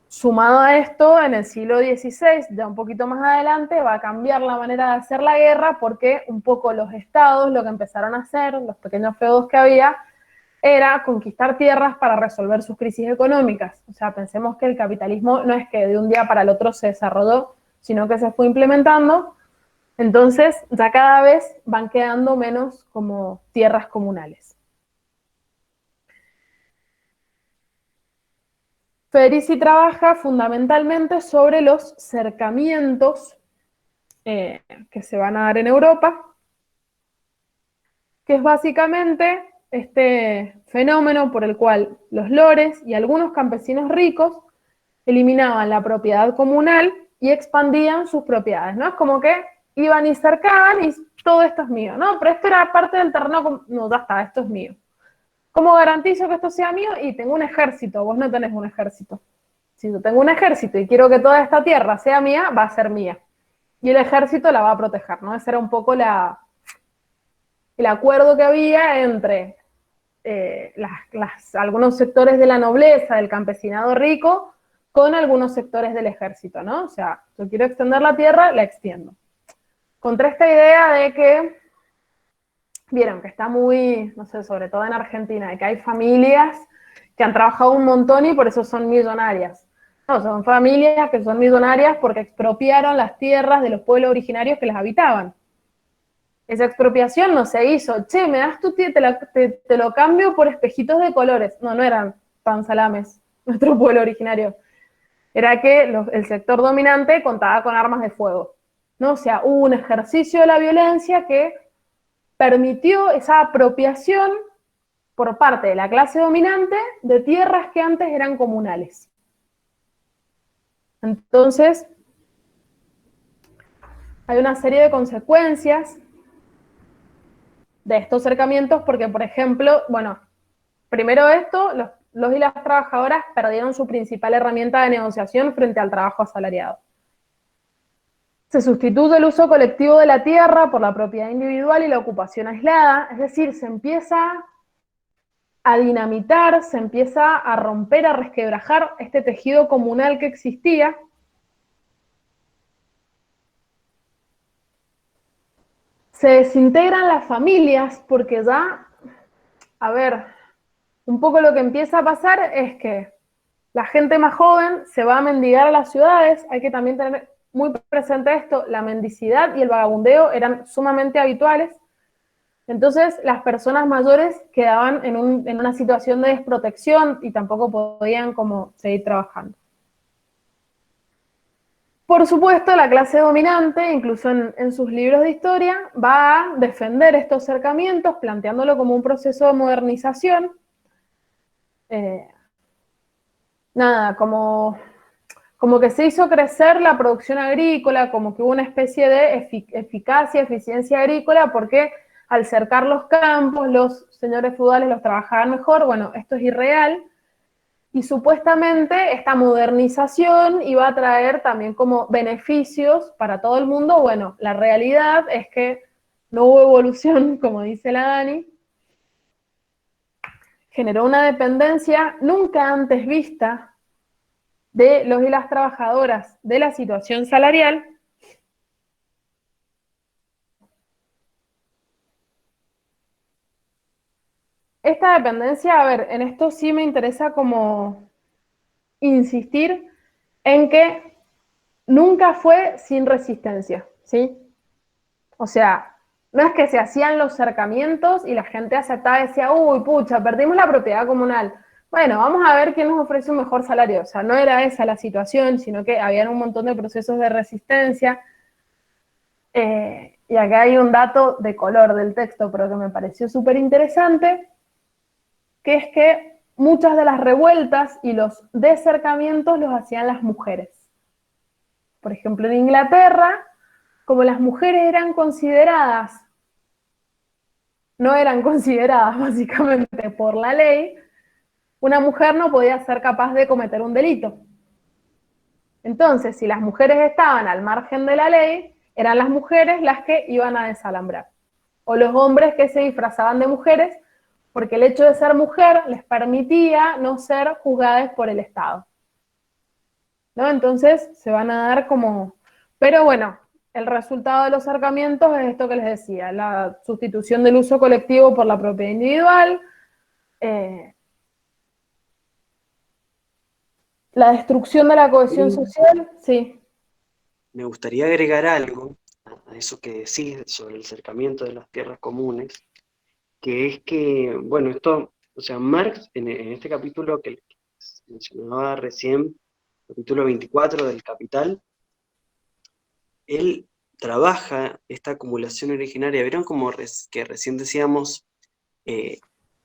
Sumado a esto, en el siglo XVI, ya un poquito más adelante, va a cambiar la manera de hacer la guerra, porque un poco los estados lo que empezaron a hacer, los pequeños feudos que había, era conquistar tierras para resolver sus crisis económicas. O sea, pensemos que el capitalismo no es que de un día para el otro se desarrolló, sino que se fue implementando. Entonces, ya cada vez van quedando menos como tierras comunales. Federici trabaja fundamentalmente sobre los cercamientos que se van a dar en Europa, que es básicamente este fenómeno por el cual los lores y algunos campesinos ricos eliminaban la propiedad comunal y expandían sus propiedades, ¿no? Es como que iban y cercaban y todo esto es mío, ¿no? Pero esto era parte del terreno, no, ya está, esto es mío. ¿Cómo garantizo que esto sea mío? Y tengo un ejército, vos no tenés un ejército. Si yo tengo un ejército y quiero que toda esta tierra sea mía, va a ser mía. Y el ejército la va a proteger, ¿no? Ese era un poco el acuerdo que había entre algunos sectores de la nobleza, del campesinado rico, con algunos sectores del ejército, ¿no? O sea, yo quiero extender la tierra, la extiendo. Contra esta idea de que, vieron que está muy, no sé, sobre todo en Argentina, de que hay familias que han trabajado un montón y por eso son millonarias. No, son familias que son millonarias porque expropiaron las tierras de los pueblos originarios que las habitaban. Esa expropiación no se hizo, che, me das tu tierra, te lo cambio por espejitos de colores. No, no eran pan salames, nuestro pueblo originario. Era que el sector dominante contaba con armas de fuego, ¿no? O sea, hubo un ejercicio de la violencia que permitió esa apropiación por parte de la clase dominante de tierras que antes eran comunales. Entonces, hay una serie de consecuencias de estos cercamientos porque, por ejemplo, bueno, primero esto, los y las trabajadoras perdieron su principal herramienta de negociación frente al trabajo asalariado. Se sustituye el uso colectivo de la tierra por la propiedad individual y la ocupación aislada, es decir, se empieza a dinamitar, se empieza a romper, a resquebrajar este tejido comunal que existía. Se desintegran las familias porque ya, a ver, un poco lo que empieza a pasar es que la gente más joven se va a mendigar a las ciudades. Hay que también tener muy presente esto, la mendicidad y el vagabundeo eran sumamente habituales. Entonces las personas mayores quedaban en una situación de desprotección y tampoco podían como seguir trabajando. Por supuesto, la clase dominante, incluso en sus libros de historia, va a defender estos cercamientos, planteándolo como un proceso de modernización. Como que se hizo crecer la producción agrícola, como que hubo una especie de eficacia, eficiencia agrícola, porque al cercar los campos, los señores feudales los trabajaban mejor. Bueno, esto es irreal. Y supuestamente esta modernización iba a traer también como beneficios para todo el mundo. Bueno, la realidad es que no hubo evolución, como dice la Dani. Generó una dependencia nunca antes vista de los y las trabajadoras de la situación salarial, esta dependencia, a ver, en esto sí me interesa como insistir en que nunca fue sin resistencia, ¿sí? O sea, no es que se hacían los cercamientos y la gente aceptaba y decía, uy, pucha, perdimos la propiedad comunal. Bueno, vamos a ver quién nos ofrece un mejor salario. O sea, no era esa la situación, sino que habían un montón de procesos de resistencia. Y acá hay un dato de color del texto, pero que me pareció súper interesante, que es que muchas de las revueltas y los desercamientos los hacían las mujeres. Por ejemplo, en Inglaterra, como las mujeres no eran consideradas básicamente por la ley, una mujer no podía ser capaz de cometer un delito. Entonces, si las mujeres estaban al margen de la ley, eran las mujeres las que iban a desalambrar. O los hombres que se disfrazaban de mujeres, porque el hecho de ser mujer les permitía no ser juzgadas por el Estado, ¿no? Entonces se van a dar como... Pero bueno, el resultado de los acercamientos es esto que les decía, la sustitución del uso colectivo por la propiedad individual, la destrucción de la cohesión social, sí. Me gustaría agregar algo a eso que decís sobre el acercamiento de las tierras comunes, que es que, bueno, esto, o sea, Marx en este capítulo que mencionaba recién, capítulo 24 del Capital, él trabaja esta acumulación originaria. ¿Vieron como que recién decíamos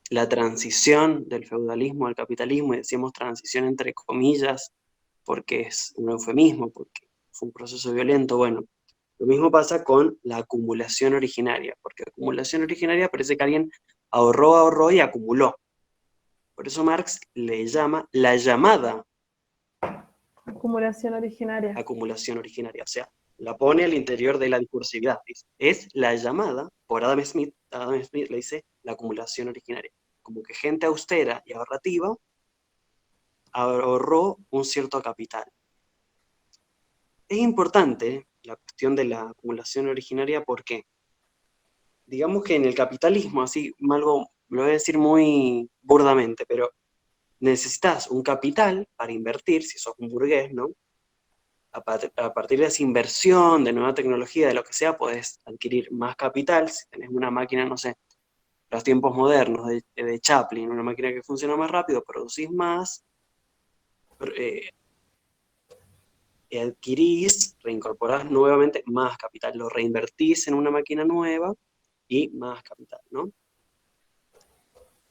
la transición del feudalismo al capitalismo, y decíamos transición entre comillas, porque es un eufemismo, porque fue un proceso violento? Bueno, lo mismo pasa con la acumulación originaria, porque acumulación originaria parece que alguien ahorró y acumuló. Por eso Marx le llama la llamada Acumulación originaria. acumulación originaria, o sea, la pone al interior de la discursividad. Dice, es la llamada, por Adam Smith le dice la acumulación originaria, como que gente austera y ahorrativa ahorró un cierto capital. Es importante la cuestión de la acumulación originaria porque, digamos que en el capitalismo, así algo, lo voy a decir muy burdamente, pero necesitas un capital para invertir, si sos un burgués, ¿no? A partir de esa inversión, de nueva tecnología, de lo que sea, podés adquirir más capital. Si tenés una máquina, no sé, los tiempos modernos de Chaplin, una máquina que funciona más rápido, producís más, adquirís, reincorporás nuevamente más capital, lo reinvertís en una máquina nueva y más capital, ¿no?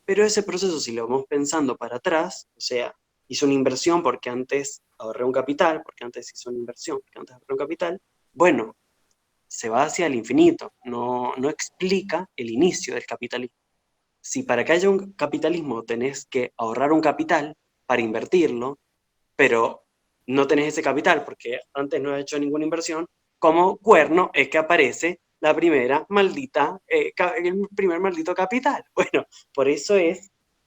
Pero ese proceso, si lo vamos pensando para atrás, o sea, hice una inversión porque antes ahorré un capital, porque antes hice una inversión, porque antes ahorré un capital, bueno, se va hacia el infinito, no explica el inicio del capitalismo. Si para que haya un capitalismo tenés que ahorrar un capital para invertirlo, pero no tenés ese capital porque antes no has hecho ninguna inversión, como cuerno es que aparece la primera maldita, el primer maldito capital. Bueno, por eso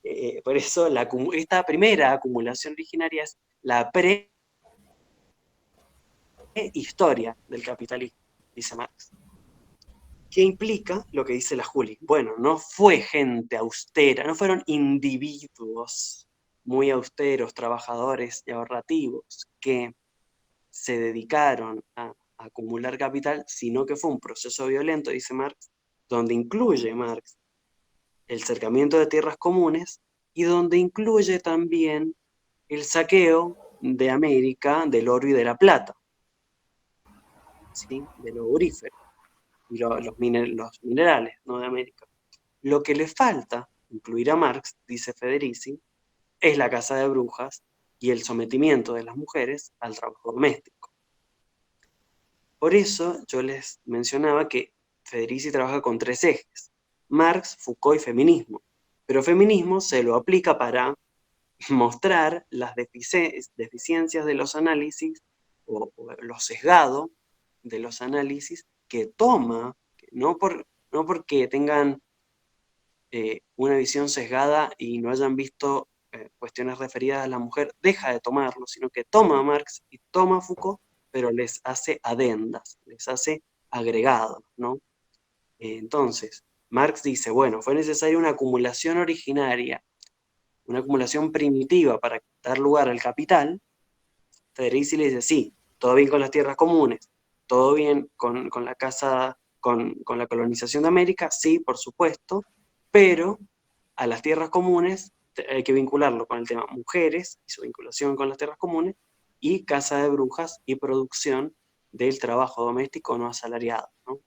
esta primera acumulación originaria es la prehistoria del capitalismo, dice Marx. ¿Qué implica lo que dice la Juli? Bueno, no fue gente austera, no fueron individuos muy austeros, trabajadores y ahorrativos que se dedicaron a acumular capital, sino que fue un proceso violento, dice Marx, donde incluye Marx el cercamiento de tierras comunes y donde incluye también el saqueo de América del oro y de la plata, ¿sí? De lo aurífero y los minerales, ¿no? De América. Lo que le falta incluir a Marx, dice Federici, es la caza de brujas y el sometimiento de las mujeres al trabajo doméstico. Por eso yo les mencionaba que Federici trabaja con 3 ejes: Marx, Foucault y feminismo. Pero feminismo se lo aplica para mostrar las deficiencias de los análisis o lo sesgado de los análisis que toma, no porque tengan una visión sesgada y no hayan visto cuestiones referidas a la mujer, deja de tomarlo, sino que toma a Marx y toma a Foucault, pero les hace adendas, les hace agregados, ¿no? Entonces, Marx dice, bueno, fue necesaria una acumulación originaria, una acumulación primitiva para dar lugar al capital. Federici le dice, sí, todo bien con las tierras comunes, todo bien con la casa, con la colonización de América, sí, por supuesto, pero a las tierras comunes hay que vincularlo con el tema mujeres y su vinculación con las tierras comunes, y casa de brujas y producción del trabajo doméstico no asalariado, ¿no?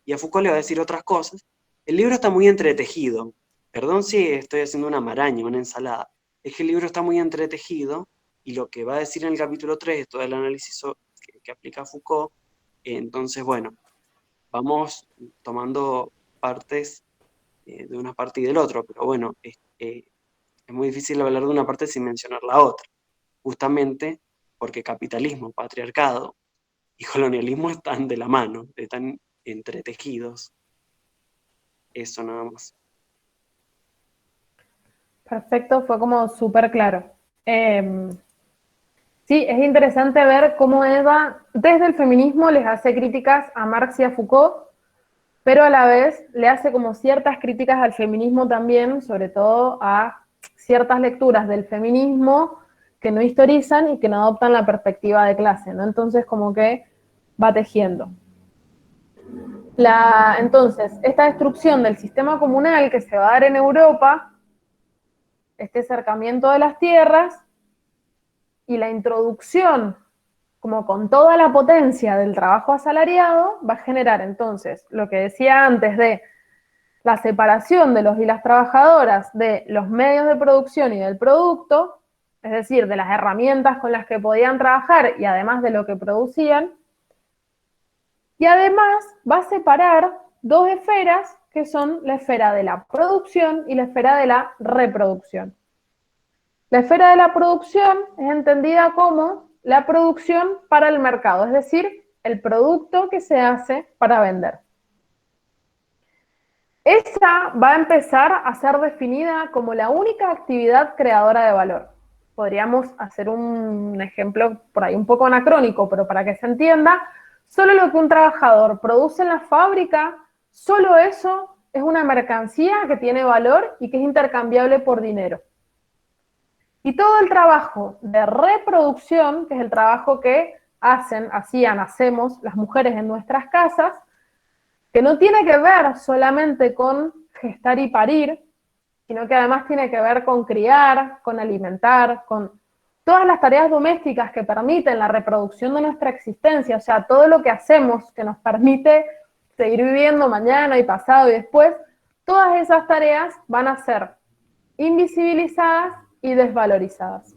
Y a Foucault le va a decir otras cosas. El libro está muy entretejido. Perdón si estoy haciendo una maraña, una ensalada. Es que el libro está muy entretejido y lo que va a decir en el capítulo 3 es todo el análisis que aplica Foucault. Entonces, bueno, vamos tomando partes de una parte y del otro, pero bueno, es muy difícil hablar de una parte sin mencionar la otra, justamente porque capitalismo, patriarcado y colonialismo están de la mano, están entretejidos. Eso nada más. Perfecto, fue como súper claro. Sí, es interesante ver cómo Eva, desde el feminismo, les hace críticas a Marx y a Foucault, pero a la vez le hace como ciertas críticas al feminismo también, sobre todo a ciertas lecturas del feminismo que no historizan y que no adoptan la perspectiva de clase, ¿no? Entonces como que va tejiendo. Entonces, esta destrucción del sistema comunal que se va a dar en Europa, este acercamiento de las tierras y la introducción como con toda la potencia del trabajo asalariado, va a generar entonces lo que decía antes de la separación de los y las trabajadoras de los medios de producción y del producto, es decir, de las herramientas con las que podían trabajar y además de lo que producían, y además va a separar dos esferas que son la esfera de la producción y la esfera de la reproducción. La esfera de la producción es entendida como la producción para el mercado, es decir, el producto que se hace para vender. Esa va a empezar a ser definida como la única actividad creadora de valor. Podríamos hacer un ejemplo por ahí un poco anacrónico, pero para que se entienda, solo lo que un trabajador produce en la fábrica, solo eso es una mercancía que tiene valor y que es intercambiable por dinero. Y todo el trabajo de reproducción, que es el trabajo que hacemos las mujeres en nuestras casas, que no tiene que ver solamente con gestar y parir, sino que además tiene que ver con criar, con alimentar, con todas las tareas domésticas que permiten la reproducción de nuestra existencia, o sea, todo lo que hacemos que nos permite seguir viviendo mañana y pasado y después, todas esas tareas van a ser invisibilizadas y desvalorizadas.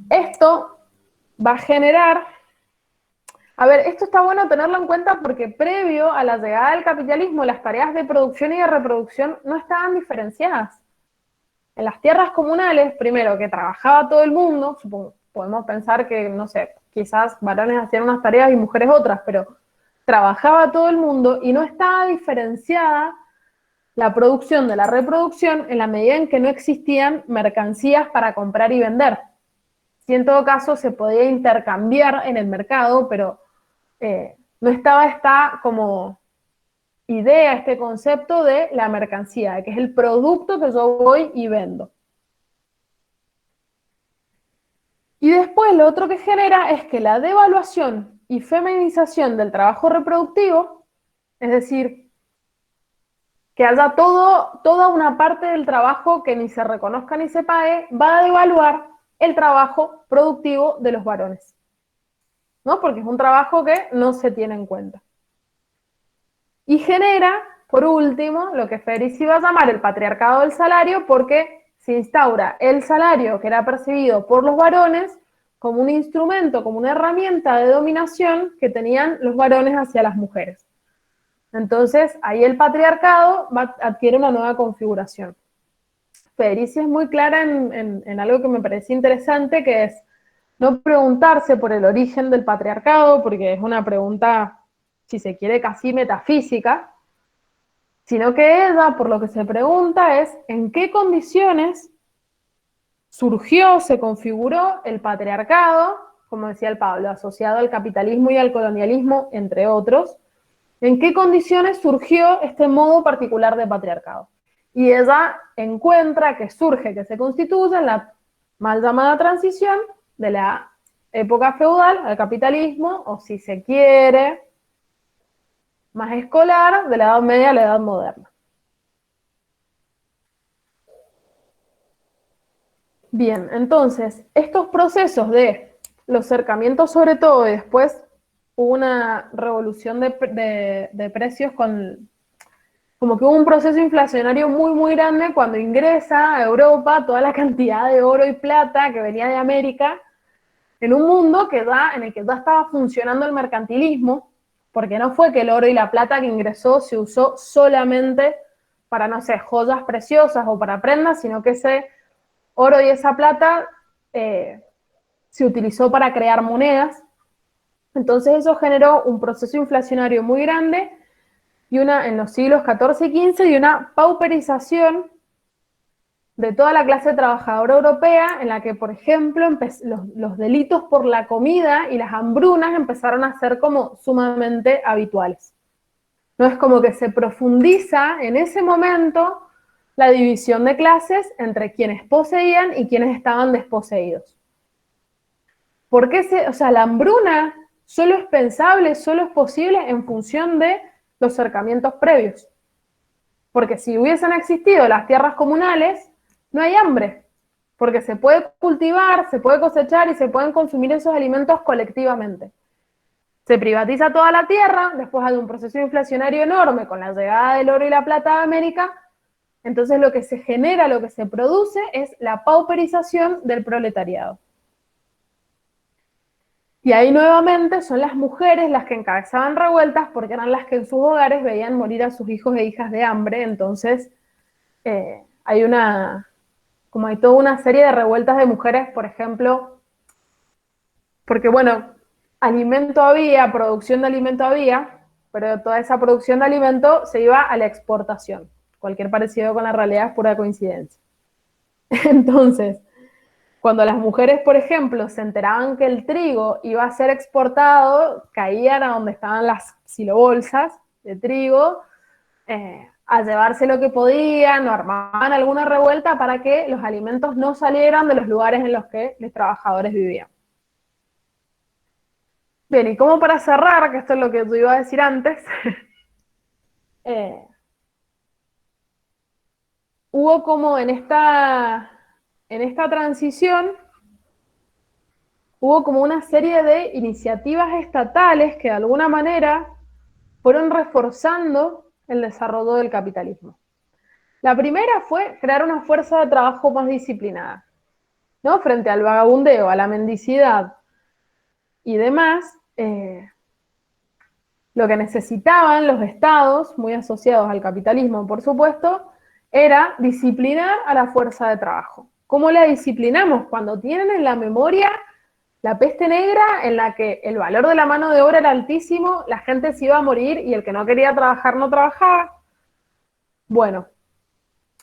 Esto va a generar, a ver, esto está bueno tenerlo en cuenta porque previo a la llegada del capitalismo, las tareas de producción y de reproducción no estaban diferenciadas. En las tierras comunales, primero, que trabajaba todo el mundo, podemos pensar que, no sé, quizás varones hacían unas tareas y mujeres otras, pero trabajaba todo el mundo y no estaba diferenciada la producción de la reproducción en la medida en que no existían mercancías para comprar y vender. Sí, en todo caso se podía intercambiar en el mercado, pero no estaba esta como idea, este concepto de la mercancía, que es el producto que yo voy y vendo. Y después lo otro que genera es que la devaluación y feminización del trabajo reproductivo, es decir, que haya toda una parte del trabajo que ni se reconozca ni se pague, va a devaluar el trabajo productivo de los varones, ¿no? Porque es un trabajo que no se tiene en cuenta. Y genera, por último, lo que Federici va a llamar el patriarcado del salario, porque se instaura el salario que era percibido por los varones como un instrumento, como una herramienta de dominación que tenían los varones hacia las mujeres. Entonces, ahí el patriarcado adquiere una nueva configuración. Federici es muy clara en algo que me parece interesante, que es no preguntarse por el origen del patriarcado, porque es una pregunta, si se quiere, casi metafísica, sino que ella, por lo que se pregunta es, ¿en qué condiciones surgió, se configuró el patriarcado, como decía el Pablo, asociado al capitalismo y al colonialismo, entre otros? ¿En qué condiciones surgió este modo particular de patriarcado? Y ella encuentra que surge, que se constituye en la mal llamada transición de la época feudal al capitalismo, o si se quiere, más escolar, de la Edad Media a la Edad Moderna. Bien, entonces, estos procesos de los cercamientos sobre todo, y después hubo una revolución de precios como que hubo un proceso inflacionario muy grande cuando ingresa a Europa toda la cantidad de oro y plata que venía de América, en un mundo en el que ya estaba funcionando el mercantilismo, porque no fue que el oro y la plata que ingresó se usó solamente para, no sé, joyas preciosas o para prendas, sino que ese oro y esa plata se utilizó para crear monedas. Entonces eso generó un proceso inflacionario muy grande y en los siglos XIV y XV, y una pauperización de toda la clase trabajadora europea, en la que, por ejemplo, los delitos por la comida y las hambrunas empezaron a ser como sumamente habituales. No es como que se profundiza en ese momento la división de clases entre quienes poseían y quienes estaban desposeídos. ¿Por qué la hambruna solo es pensable, solo es posible en función de los cercamientos previos? Porque si hubiesen existido las tierras comunales, no hay hambre, porque se puede cultivar, se puede cosechar y se pueden consumir esos alimentos colectivamente. Se privatiza toda la tierra, después hay un proceso inflacionario enorme con la llegada del oro y la plata a América. Entonces lo que se genera, lo que se produce es la pauperización del proletariado. Y ahí nuevamente son las mujeres las que encabezaban revueltas porque eran las que en sus hogares veían morir a sus hijos e hijas de hambre. Entonces hay toda una serie de revueltas de mujeres, por ejemplo, porque bueno, alimento había, producción de alimento había, pero toda esa producción de alimento se iba a la exportación. Cualquier parecido con la realidad es pura coincidencia. Entonces, cuando las mujeres, por ejemplo, se enteraban que el trigo iba a ser exportado, caían a donde estaban las silobolsas de trigo, a llevarse lo que podían, o armaban alguna revuelta para que los alimentos no salieran de los lugares en los que los trabajadores vivían. Bien, y como para cerrar, que esto es lo que yo iba a decir antes, hubo como en esta transición, hubo como una serie de iniciativas estatales que de alguna manera fueron reforzando el desarrollo del capitalismo. La primera fue crear una fuerza de trabajo más disciplinada, ¿no? Frente al vagabundeo, a la mendicidad y demás, lo que necesitaban los estados, muy asociados al capitalismo, por supuesto, era disciplinar a la fuerza de trabajo. ¿Cómo la disciplinamos? Cuando tienen en la memoria la peste negra, en la que el valor de la mano de obra era altísimo, la gente se iba a morir y el que no quería trabajar no trabajaba. Bueno,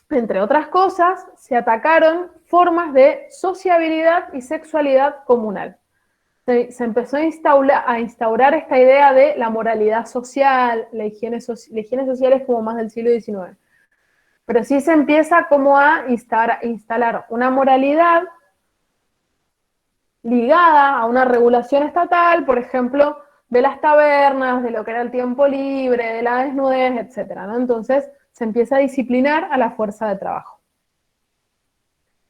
entre otras cosas, se atacaron formas de sociabilidad y sexualidad comunal. Se empezó a instaurar esta idea de la moralidad social, la higiene social es como más del siglo XIX. Pero sí se empieza como a instalar una moralidad ligada a una regulación estatal, por ejemplo, de las tabernas, de lo que era el tiempo libre, de la desnudez, etc., ¿no? Entonces se empieza a disciplinar a la fuerza de trabajo.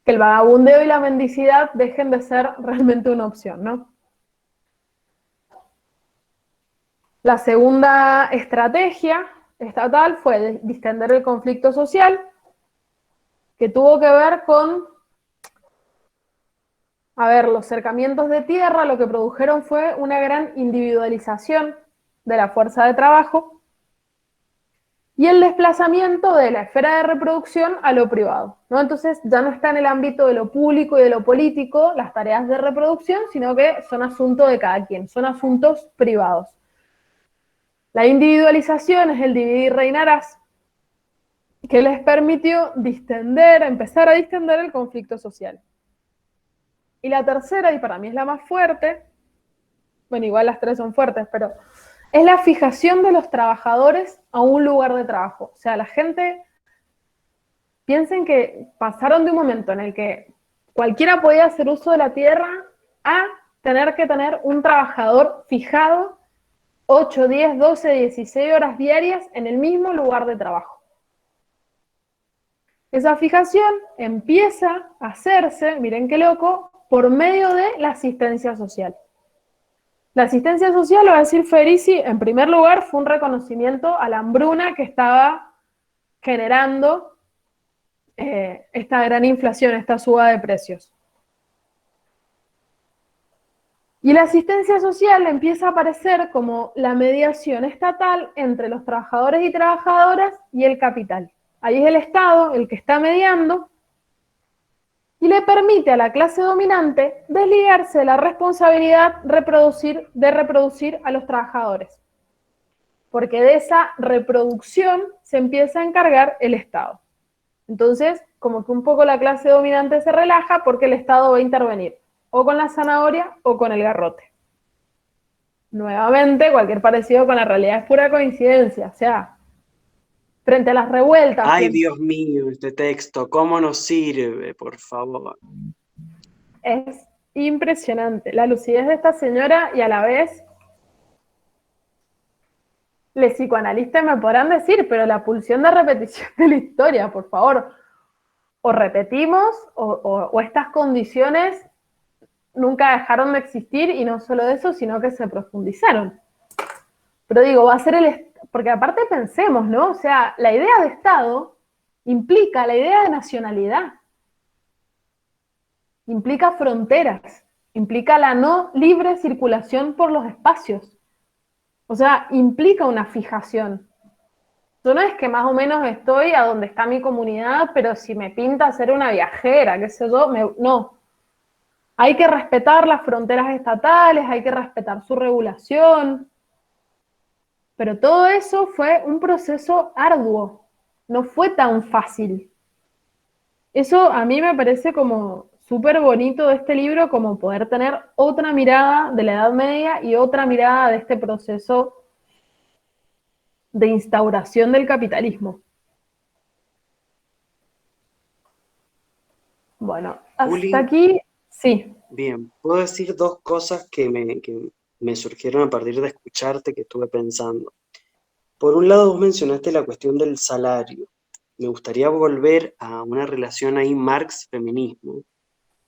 Que el vagabundeo y la mendicidad dejen de ser realmente una opción, ¿no? La segunda estrategia estatal fue distender el conflicto social, que tuvo que ver con, los cercamientos de tierra. Lo que produjeron fue una gran individualización de la fuerza de trabajo y el desplazamiento de la esfera de reproducción a lo privado, ¿no? Entonces ya no está en el ámbito de lo público y de lo político las tareas de reproducción, sino que son asunto de cada quien, son asuntos privados. La individualización es el dividir y reinarás, que les permitió empezar a distender el conflicto social. Y la tercera, y para mí es la más fuerte, bueno, igual las tres son fuertes, pero es la fijación de los trabajadores a un lugar de trabajo. O sea, la gente, piensen que pasaron de un momento en el que cualquiera podía hacer uso de la tierra a tener que tener un trabajador fijado 8, 10, 12, 16 horas diarias en el mismo lugar de trabajo. Esa fijación empieza a hacerse, miren qué loco, por medio de la asistencia social. La asistencia social, lo va a decir Federici, en primer lugar fue un reconocimiento a la hambruna que estaba generando esta gran inflación, esta suba de precios. Y la asistencia social empieza a aparecer como la mediación estatal entre los trabajadores y trabajadoras y el capital. Ahí es el Estado el que está mediando y le permite a la clase dominante desligarse de la responsabilidad de reproducir a los trabajadores. Porque de esa reproducción se empieza a encargar el Estado. Entonces, como que un poco la clase dominante se relaja porque el Estado va a intervenir, o con la zanahoria o con el garrote. Nuevamente, cualquier parecido con la realidad es pura coincidencia, o sea, frente a las revueltas. Ay, Dios mío, este texto, ¿cómo nos sirve, por favor? Es impresionante la lucidez de esta señora y a la vez, los psicoanalistas me podrán decir, pero la pulsión de repetición de la historia, por favor, o repetimos o estas condiciones nunca dejaron de existir y no solo eso, sino que se profundizaron. Pero digo, va a ser porque aparte pensemos, ¿no? O sea, la idea de Estado implica la idea de nacionalidad, implica fronteras, implica la no libre circulación por los espacios. O sea, implica una fijación. Yo no es que más o menos estoy a donde está mi comunidad, pero si me pinta ser una viajera, qué sé yo, no. Hay que respetar las fronteras estatales, hay que respetar su regulación. Pero todo eso fue un proceso arduo, no fue tan fácil. Eso a mí me parece como súper bonito de este libro, como poder tener otra mirada de la Edad Media y otra mirada de este proceso de instauración del capitalismo. Bueno, hasta Juli, aquí, sí. bien, puedo decir dos cosas que me surgieron a partir de escucharte, que estuve pensando. Por un lado, vos mencionaste la cuestión del salario. Me gustaría volver a una relación ahí Marx-feminismo,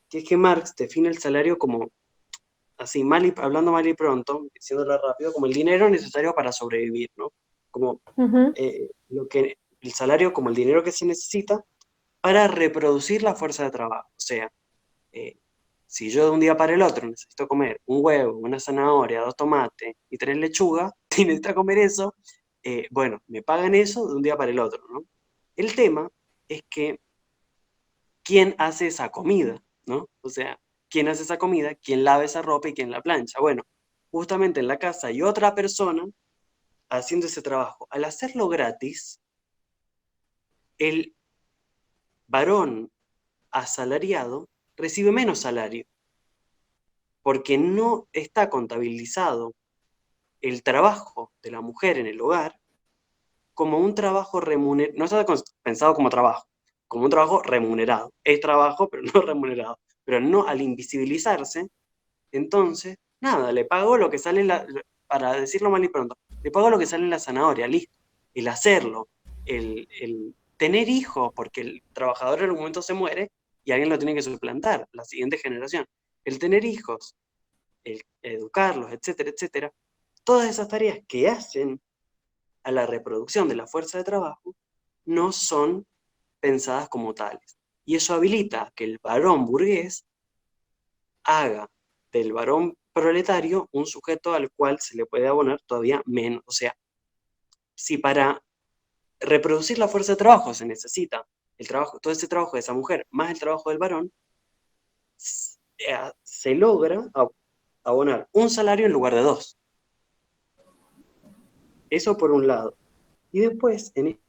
que es que Marx define el salario como, así, hablando mal y pronto, diciéndolo rápido, como el dinero necesario para sobrevivir, ¿no? Como el salario como el dinero que se necesita para reproducir la fuerza de trabajo. O sea, si yo de un día para el otro necesito comer un huevo, una zanahoria, 2 tomates y 3 lechugas, y necesito comer eso, bueno, me pagan eso de un día para el otro, ¿no? El tema es que, ¿quién hace esa comida, ¿no? O sea, ¿quién hace esa comida? ¿Quién lava esa ropa y quién la plancha? Bueno, justamente en la casa hay otra persona haciendo ese trabajo. Al hacerlo gratis, el varón asalariado recibe menos salario, porque no está contabilizado el trabajo de la mujer en el hogar como un trabajo remunerado, no está pensado como un trabajo remunerado. Es trabajo, pero no remunerado. Pero no, al invisibilizarse, entonces, nada, le pago lo que sale para decirlo mal y pronto, le pago lo que sale en la zanahoria, listo. El hacerlo, el tener hijos, porque el trabajador en algún momento se muere y alguien lo tiene que suplantar, la siguiente generación. El tener hijos, el educarlos, etcétera, etcétera, todas esas tareas que hacen a la reproducción de la fuerza de trabajo no son pensadas como tales. Y eso habilita que el varón burgués haga del varón proletario un sujeto al cual se le puede abonar todavía menos. O sea, si para reproducir la fuerza de trabajo se necesita el trabajo, todo ese trabajo de esa mujer más el trabajo del varón, se logra abonar un salario en lugar de 2. Eso por un lado. Y después, en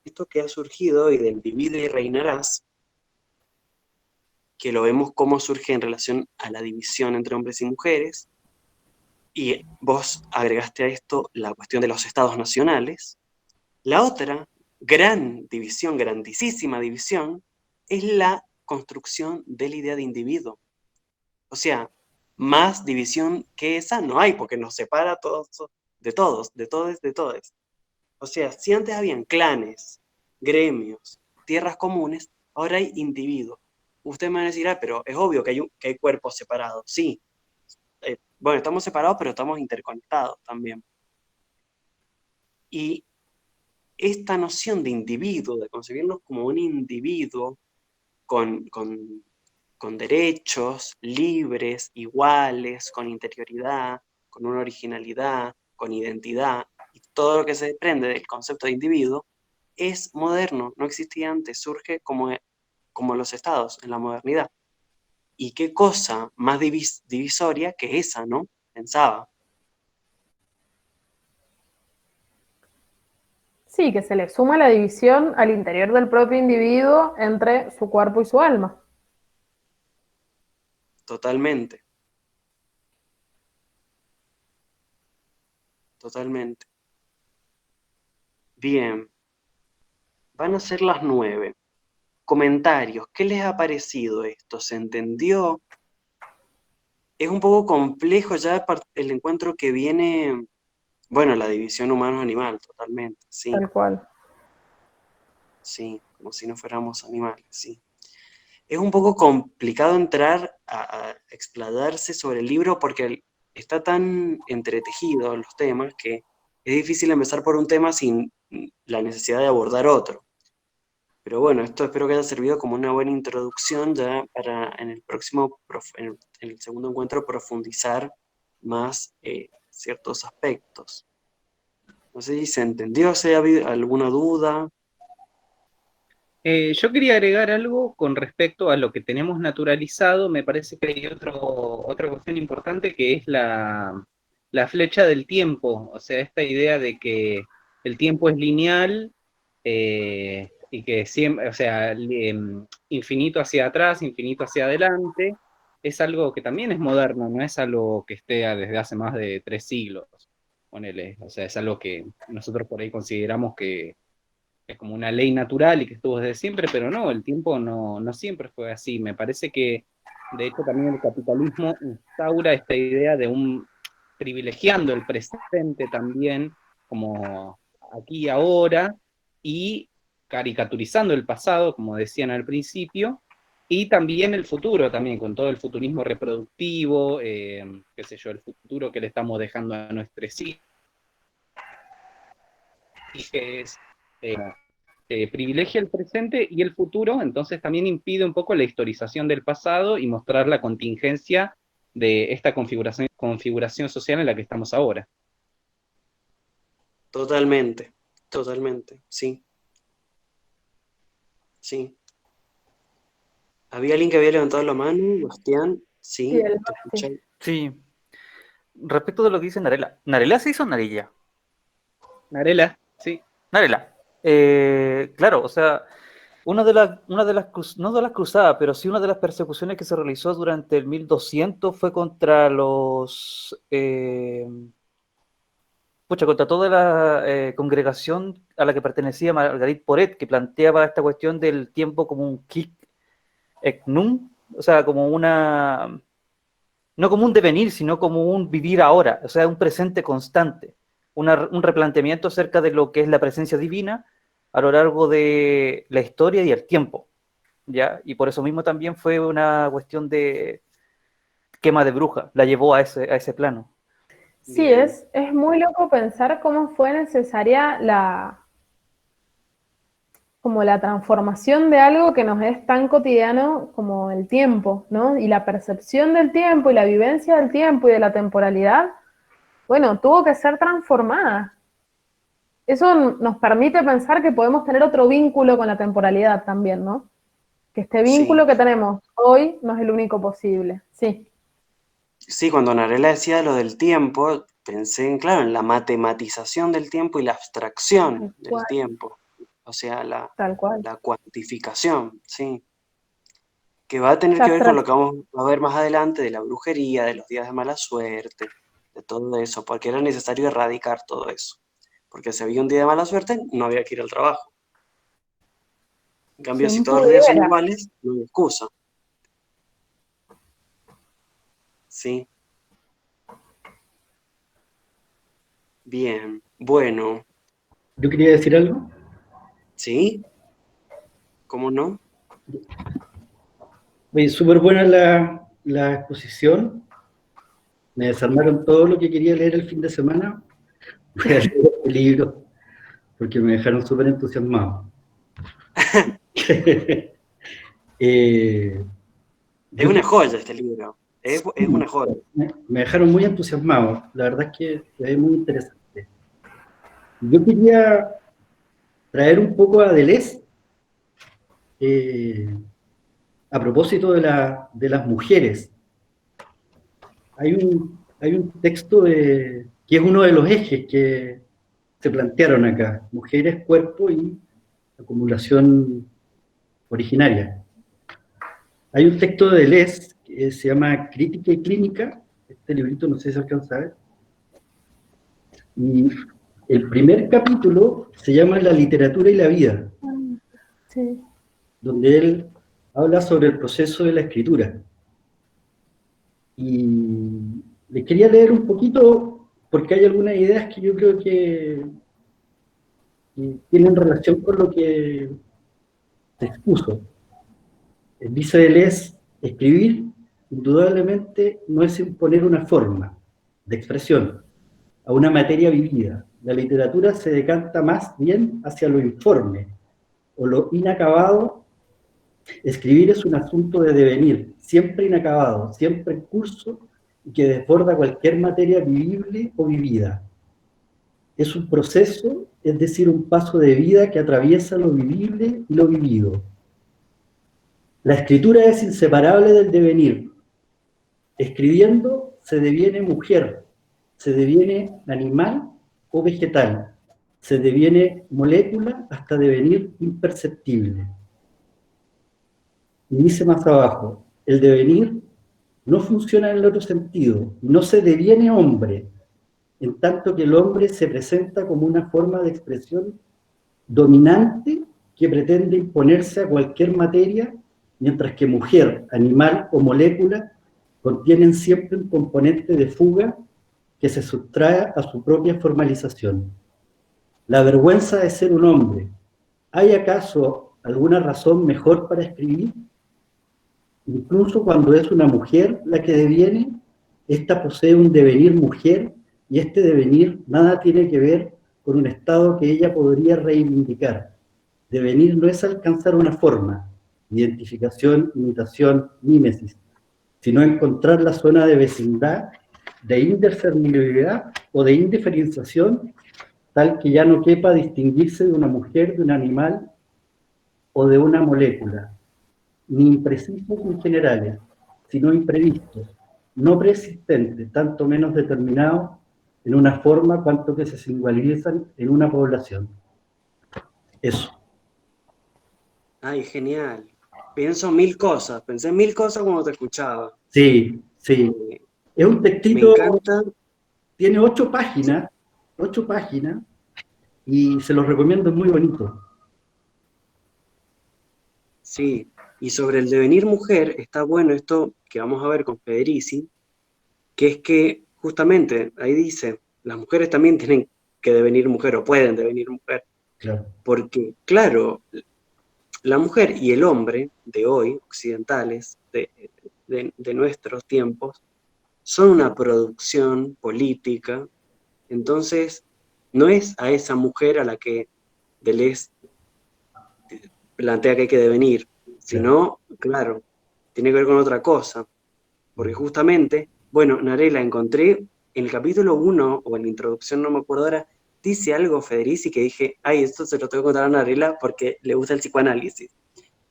esto que ha surgido y del divide y reinarás, que lo vemos cómo surge en relación a la división entre hombres y mujeres, y vos agregaste a esto la cuestión de los estados nacionales. La otra gran división, grandísima división, es la construcción de la idea de individuo. O sea, más división que esa no hay, porque nos separa a todos, de todos, de todes, de todes. O sea, si antes habían clanes, gremios, tierras comunes, ahora hay individuos. Ustedes me van a decir, pero es obvio que hay cuerpos separados. Sí, bueno, estamos separados, pero estamos interconectados también. Y esta noción de individuo, de concebirnos como un individuo con derechos libres, iguales, con interioridad, con una originalidad, con identidad, y todo lo que se desprende del concepto de individuo, es moderno, no existía antes, surge como los estados en la modernidad. Y qué cosa más divisoria que esa, ¿no? Pensaba. Sí, que se le suma la división al interior del propio individuo entre su cuerpo y su alma. Totalmente. Totalmente. Bien. Van a ser las 9. Comentarios. ¿Qué les ha parecido esto? ¿Se entendió? Es un poco complejo ya el encuentro que viene, bueno, la división humano-animal, totalmente, sí, Tal cual. sí, como si no fuéramos animales, sí. Es un poco complicado entrar a explayarse sobre el libro porque está tan entretejido los temas que es difícil empezar por un tema sin la necesidad de abordar otro. Pero bueno, esto espero que haya servido como una buena introducción ya para en el próximo, en el segundo encuentro, profundizar más ciertos aspectos. No sé si se entendió, si ha habido alguna duda. Yo quería agregar algo con respecto a lo que tenemos naturalizado. Me parece que hay otra cuestión importante que es la flecha del tiempo. O sea, esta idea de que el tiempo es lineal y que siempre, o sea, infinito hacia atrás, infinito hacia adelante, es algo que también es moderno, no es algo que esté desde hace más de 3 siglos, ponele. O sea, es algo que nosotros por ahí consideramos que es como una ley natural y que estuvo desde siempre, pero no, el tiempo no siempre fue así. Me parece que, de hecho, también el capitalismo instaura esta idea de privilegiando el presente también, como aquí y ahora, y caricaturizando el pasado, como decían al principio, y también el futuro, también con todo el futurismo reproductivo, qué sé yo, el futuro que le estamos dejando a nuestros hijos, privilegia el presente y el futuro, entonces también impide un poco la historización del pasado y mostrar la contingencia de esta configuración social en la que estamos ahora. Totalmente, totalmente, sí. Sí. ¿Había alguien que había levantado la mano, Bastián? Sí, Sí, el te Basti. escuché. Sí. Respecto de lo que dice Narela. ¿Narela se hizo Narilla? Narela, sí. Narela. Claro, o sea, no de las cruzadas, pero sí una de las persecuciones que se realizó durante el 1200 fue contra contra toda la congregación a la que pertenecía Marguerite Porete, que planteaba esta cuestión del tiempo como un hic et nunc, o sea, no como un devenir, sino como un vivir ahora, o sea, un presente constante, un replanteamiento acerca de lo que es la presencia divina a lo largo de la historia y el tiempo, ¿ya? Y por eso mismo también fue una cuestión de quema de bruja, la llevó a ese plano. Sí, Bien. es muy loco pensar cómo fue necesaria como la transformación de algo que nos es tan cotidiano como el tiempo, ¿no? Y la percepción del tiempo y la vivencia del tiempo y de la temporalidad, bueno, tuvo que ser transformada. Eso nos permite pensar que podemos tener otro vínculo con la temporalidad también, ¿no? Que este Sí. vínculo que tenemos hoy no es el único posible, sí. Sí, cuando Narela decía lo del tiempo, pensé claro, en la matematización del tiempo y la abstracción Tal del cual. tiempo. o sea, Tal cual. la cuantificación, ¿sí? Que va a tener La que ver con abstrac- lo que vamos a ver más adelante de la brujería, de los días de mala suerte, de todo eso, porque era necesario erradicar todo eso. Porque si había un día de mala suerte, no había que ir al trabajo. En cambio, si ¿Quién todos los días son pudiera? iguales, no hay excusa. Sí, bien, bueno, Yo quería decir algo. ¿sí? ¿Cómo no? Oye, súper buena la exposición. Me desarmaron todo lo que quería leer el fin de semana. Voy a leer este libro porque me dejaron súper entusiasmado. Es Yo una joya este libro, es una joya. me dejaron muy entusiasmado. La verdad es que es muy interesante. Yo quería traer un poco a Deleuze a propósito de las mujeres. Hay un texto que es uno de los ejes que se plantearon acá: mujeres, cuerpo y acumulación originaria. Hay un texto de Deleuze que se llama Crítica y Clínica. Este librito no sé si se alcanza a ver. Y el primer capítulo se llama La literatura y la vida, Sí. donde él habla sobre el proceso de la escritura. Y les quería leer un poquito porque hay algunas ideas que yo creo que tienen relación con lo que se expuso. Dice Deleuze: escribir indudablemente no es imponer una forma de expresión a una materia vivida. La literatura se decanta más bien hacia lo informe o lo inacabado. Escribir es un asunto de devenir, siempre inacabado, siempre en curso, y que desborda cualquier materia vivible o vivida. Es un proceso, es decir, un paso de vida que atraviesa lo vivible y lo vivido. La escritura es inseparable del devenir. Escribiendo se deviene mujer, se deviene animal o vegetal, se deviene molécula hasta devenir imperceptible. Y dice más abajo: el devenir no funciona en el otro sentido, no se deviene hombre, en tanto que el hombre se presenta como una forma de expresión dominante que pretende imponerse a cualquier materia, mientras que mujer, animal o molécula contienen siempre un componente de fuga que se sustrae a su propia formalización. La vergüenza de ser un hombre. ¿Hay acaso alguna razón mejor para escribir? Incluso cuando es una mujer la que deviene, ésta posee un devenir mujer, y este devenir nada tiene que ver con un estado que ella podría reivindicar. Devenir no es alcanzar una forma, identificación, imitación, mímesis, sino encontrar la zona de vecindad, de indiscernibilidad o de indiferenciación, tal que ya no quepa distinguirse de una mujer, de un animal o de una molécula, ni imprecisos ni generales, sino imprevistos, no preexistentes, tanto menos determinados en una forma cuanto que se singularizan en una población. Eso. Ay, genial. Pensé mil cosas cuando te escuchaba. Sí, sí. Es un Me textito, encanta. tiene 8 páginas, y se los recomiendo, es muy bonito. Sí, y sobre el devenir mujer, está bueno esto que vamos a ver con Federici, que es que justamente ahí dice, las mujeres también tienen que devenir mujer o pueden devenir mujer, Claro. porque claro, la mujer y el hombre de hoy, occidentales, de nuestros tiempos, son una producción política, entonces no es a esa mujer a la que Deleuze plantea que hay que devenir, sino, claro, tiene que ver con otra cosa, porque justamente, bueno, Narela, encontré en el capítulo 1, o en la introducción, no me acuerdo ahora, dice algo Federici que dije, ay, esto se lo tengo que contar a Narela porque le gusta el psicoanálisis.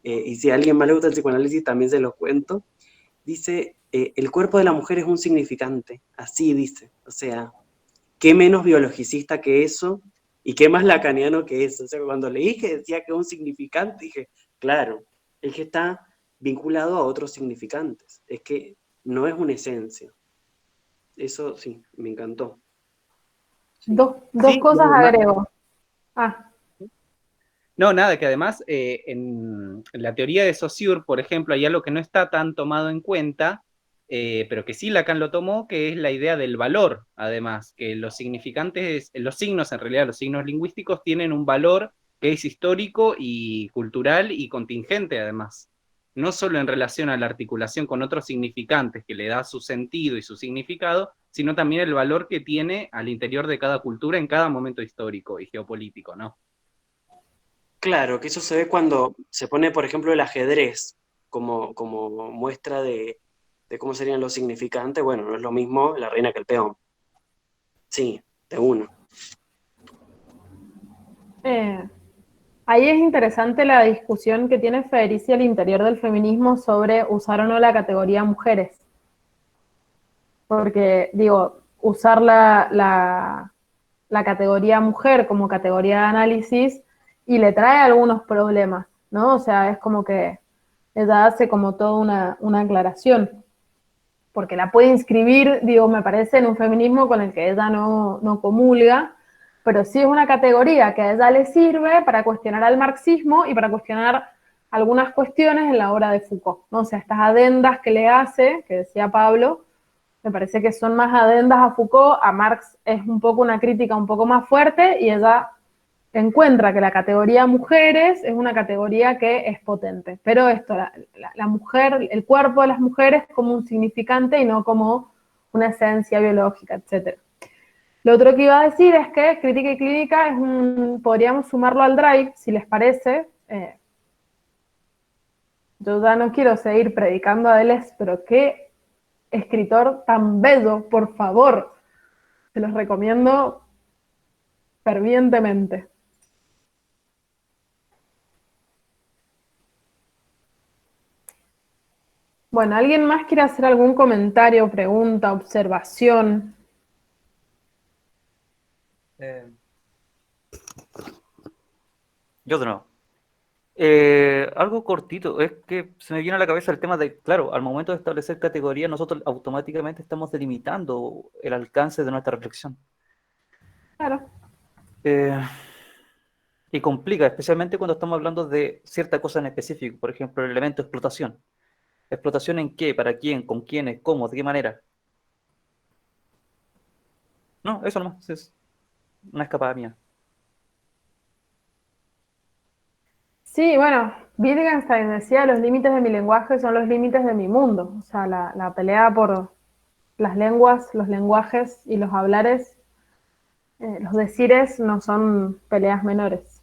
Y si a alguien más le gusta el psicoanálisis, también se lo cuento. Dice, el cuerpo de la mujer es un significante, así dice, o sea, qué menos biologicista que eso, Y qué más lacaniano que eso. O sea, cuando leí que decía que es un significante, dije, claro, el que está vinculado a otros significantes. Es que no es una esencia. Eso sí, me encantó. Sí, Dos sí, y cosas además, agrego. Ah, No, nada, que además en la teoría de Saussure, por ejemplo, hay algo que no está tan tomado en cuenta, pero que sí Lacan lo tomó, que es la idea del valor, además, que los significantes, los signos, en realidad, los signos lingüísticos tienen un valor que es histórico y cultural y contingente, además. No solo en relación a la articulación con otros significantes que le da su sentido y su significado, sino también el valor que tiene al interior de cada cultura en cada momento histórico y geopolítico, ¿no? claro, que eso se ve cuando se pone, por ejemplo, el ajedrez como muestra de cómo serían los significantes. Bueno, no es lo mismo la reina que el peón. Sí, de uno. eh, ahí es interesante la discusión que tiene Federici al interior del feminismo sobre usar o no la categoría mujeres. Porque, digo, usar la categoría mujer como categoría de análisis y le trae algunos problemas, ¿no? O sea, es como que ella hace como toda una aclaración, porque la puede inscribir, digo, me parece, en un feminismo con el que ella no comulga, pero sí es una categoría que a ella le sirve para cuestionar al marxismo y para cuestionar algunas cuestiones en la obra de Foucault, ¿no? O sea, estas adendas que le hace, que decía Pablo, me parece que son más adendas a Foucault. A Marx es un poco una crítica un poco más fuerte y ella encuentra que la categoría mujeres es una categoría que es potente. Pero esto, la mujer, el cuerpo de las mujeres como un significante y no como una esencia biológica, etc. Lo otro que iba a decir es que crítica y clínica podríamos sumarlo al drive, si les parece. Yo ya no quiero seguir predicando a Deleuze, pero qué escritor tan bello, por favor. Se los recomiendo fervientemente. Bueno, ¿alguien más quiere hacer algún comentario, pregunta, observación? Yo de nuevo. Algo cortito, es que se me viene a la cabeza el tema de, claro, al momento de establecer categorías, nosotros automáticamente estamos delimitando el alcance de nuestra reflexión. Claro. Eh, y complica, especialmente cuando estamos hablando de cierta cosa en específico, por ejemplo, el elemento explotación. ¿Explotación en qué? ¿Para quién? ¿Con quiénes? ¿Cómo? ¿De qué manera? No, eso nomás, es una escapada mía. Sí, bueno, Wittgenstein decía, los límites de mi lenguaje son los límites de mi mundo. O sea, la pelea por las lenguas, los lenguajes y los hablares, los decires no son peleas menores.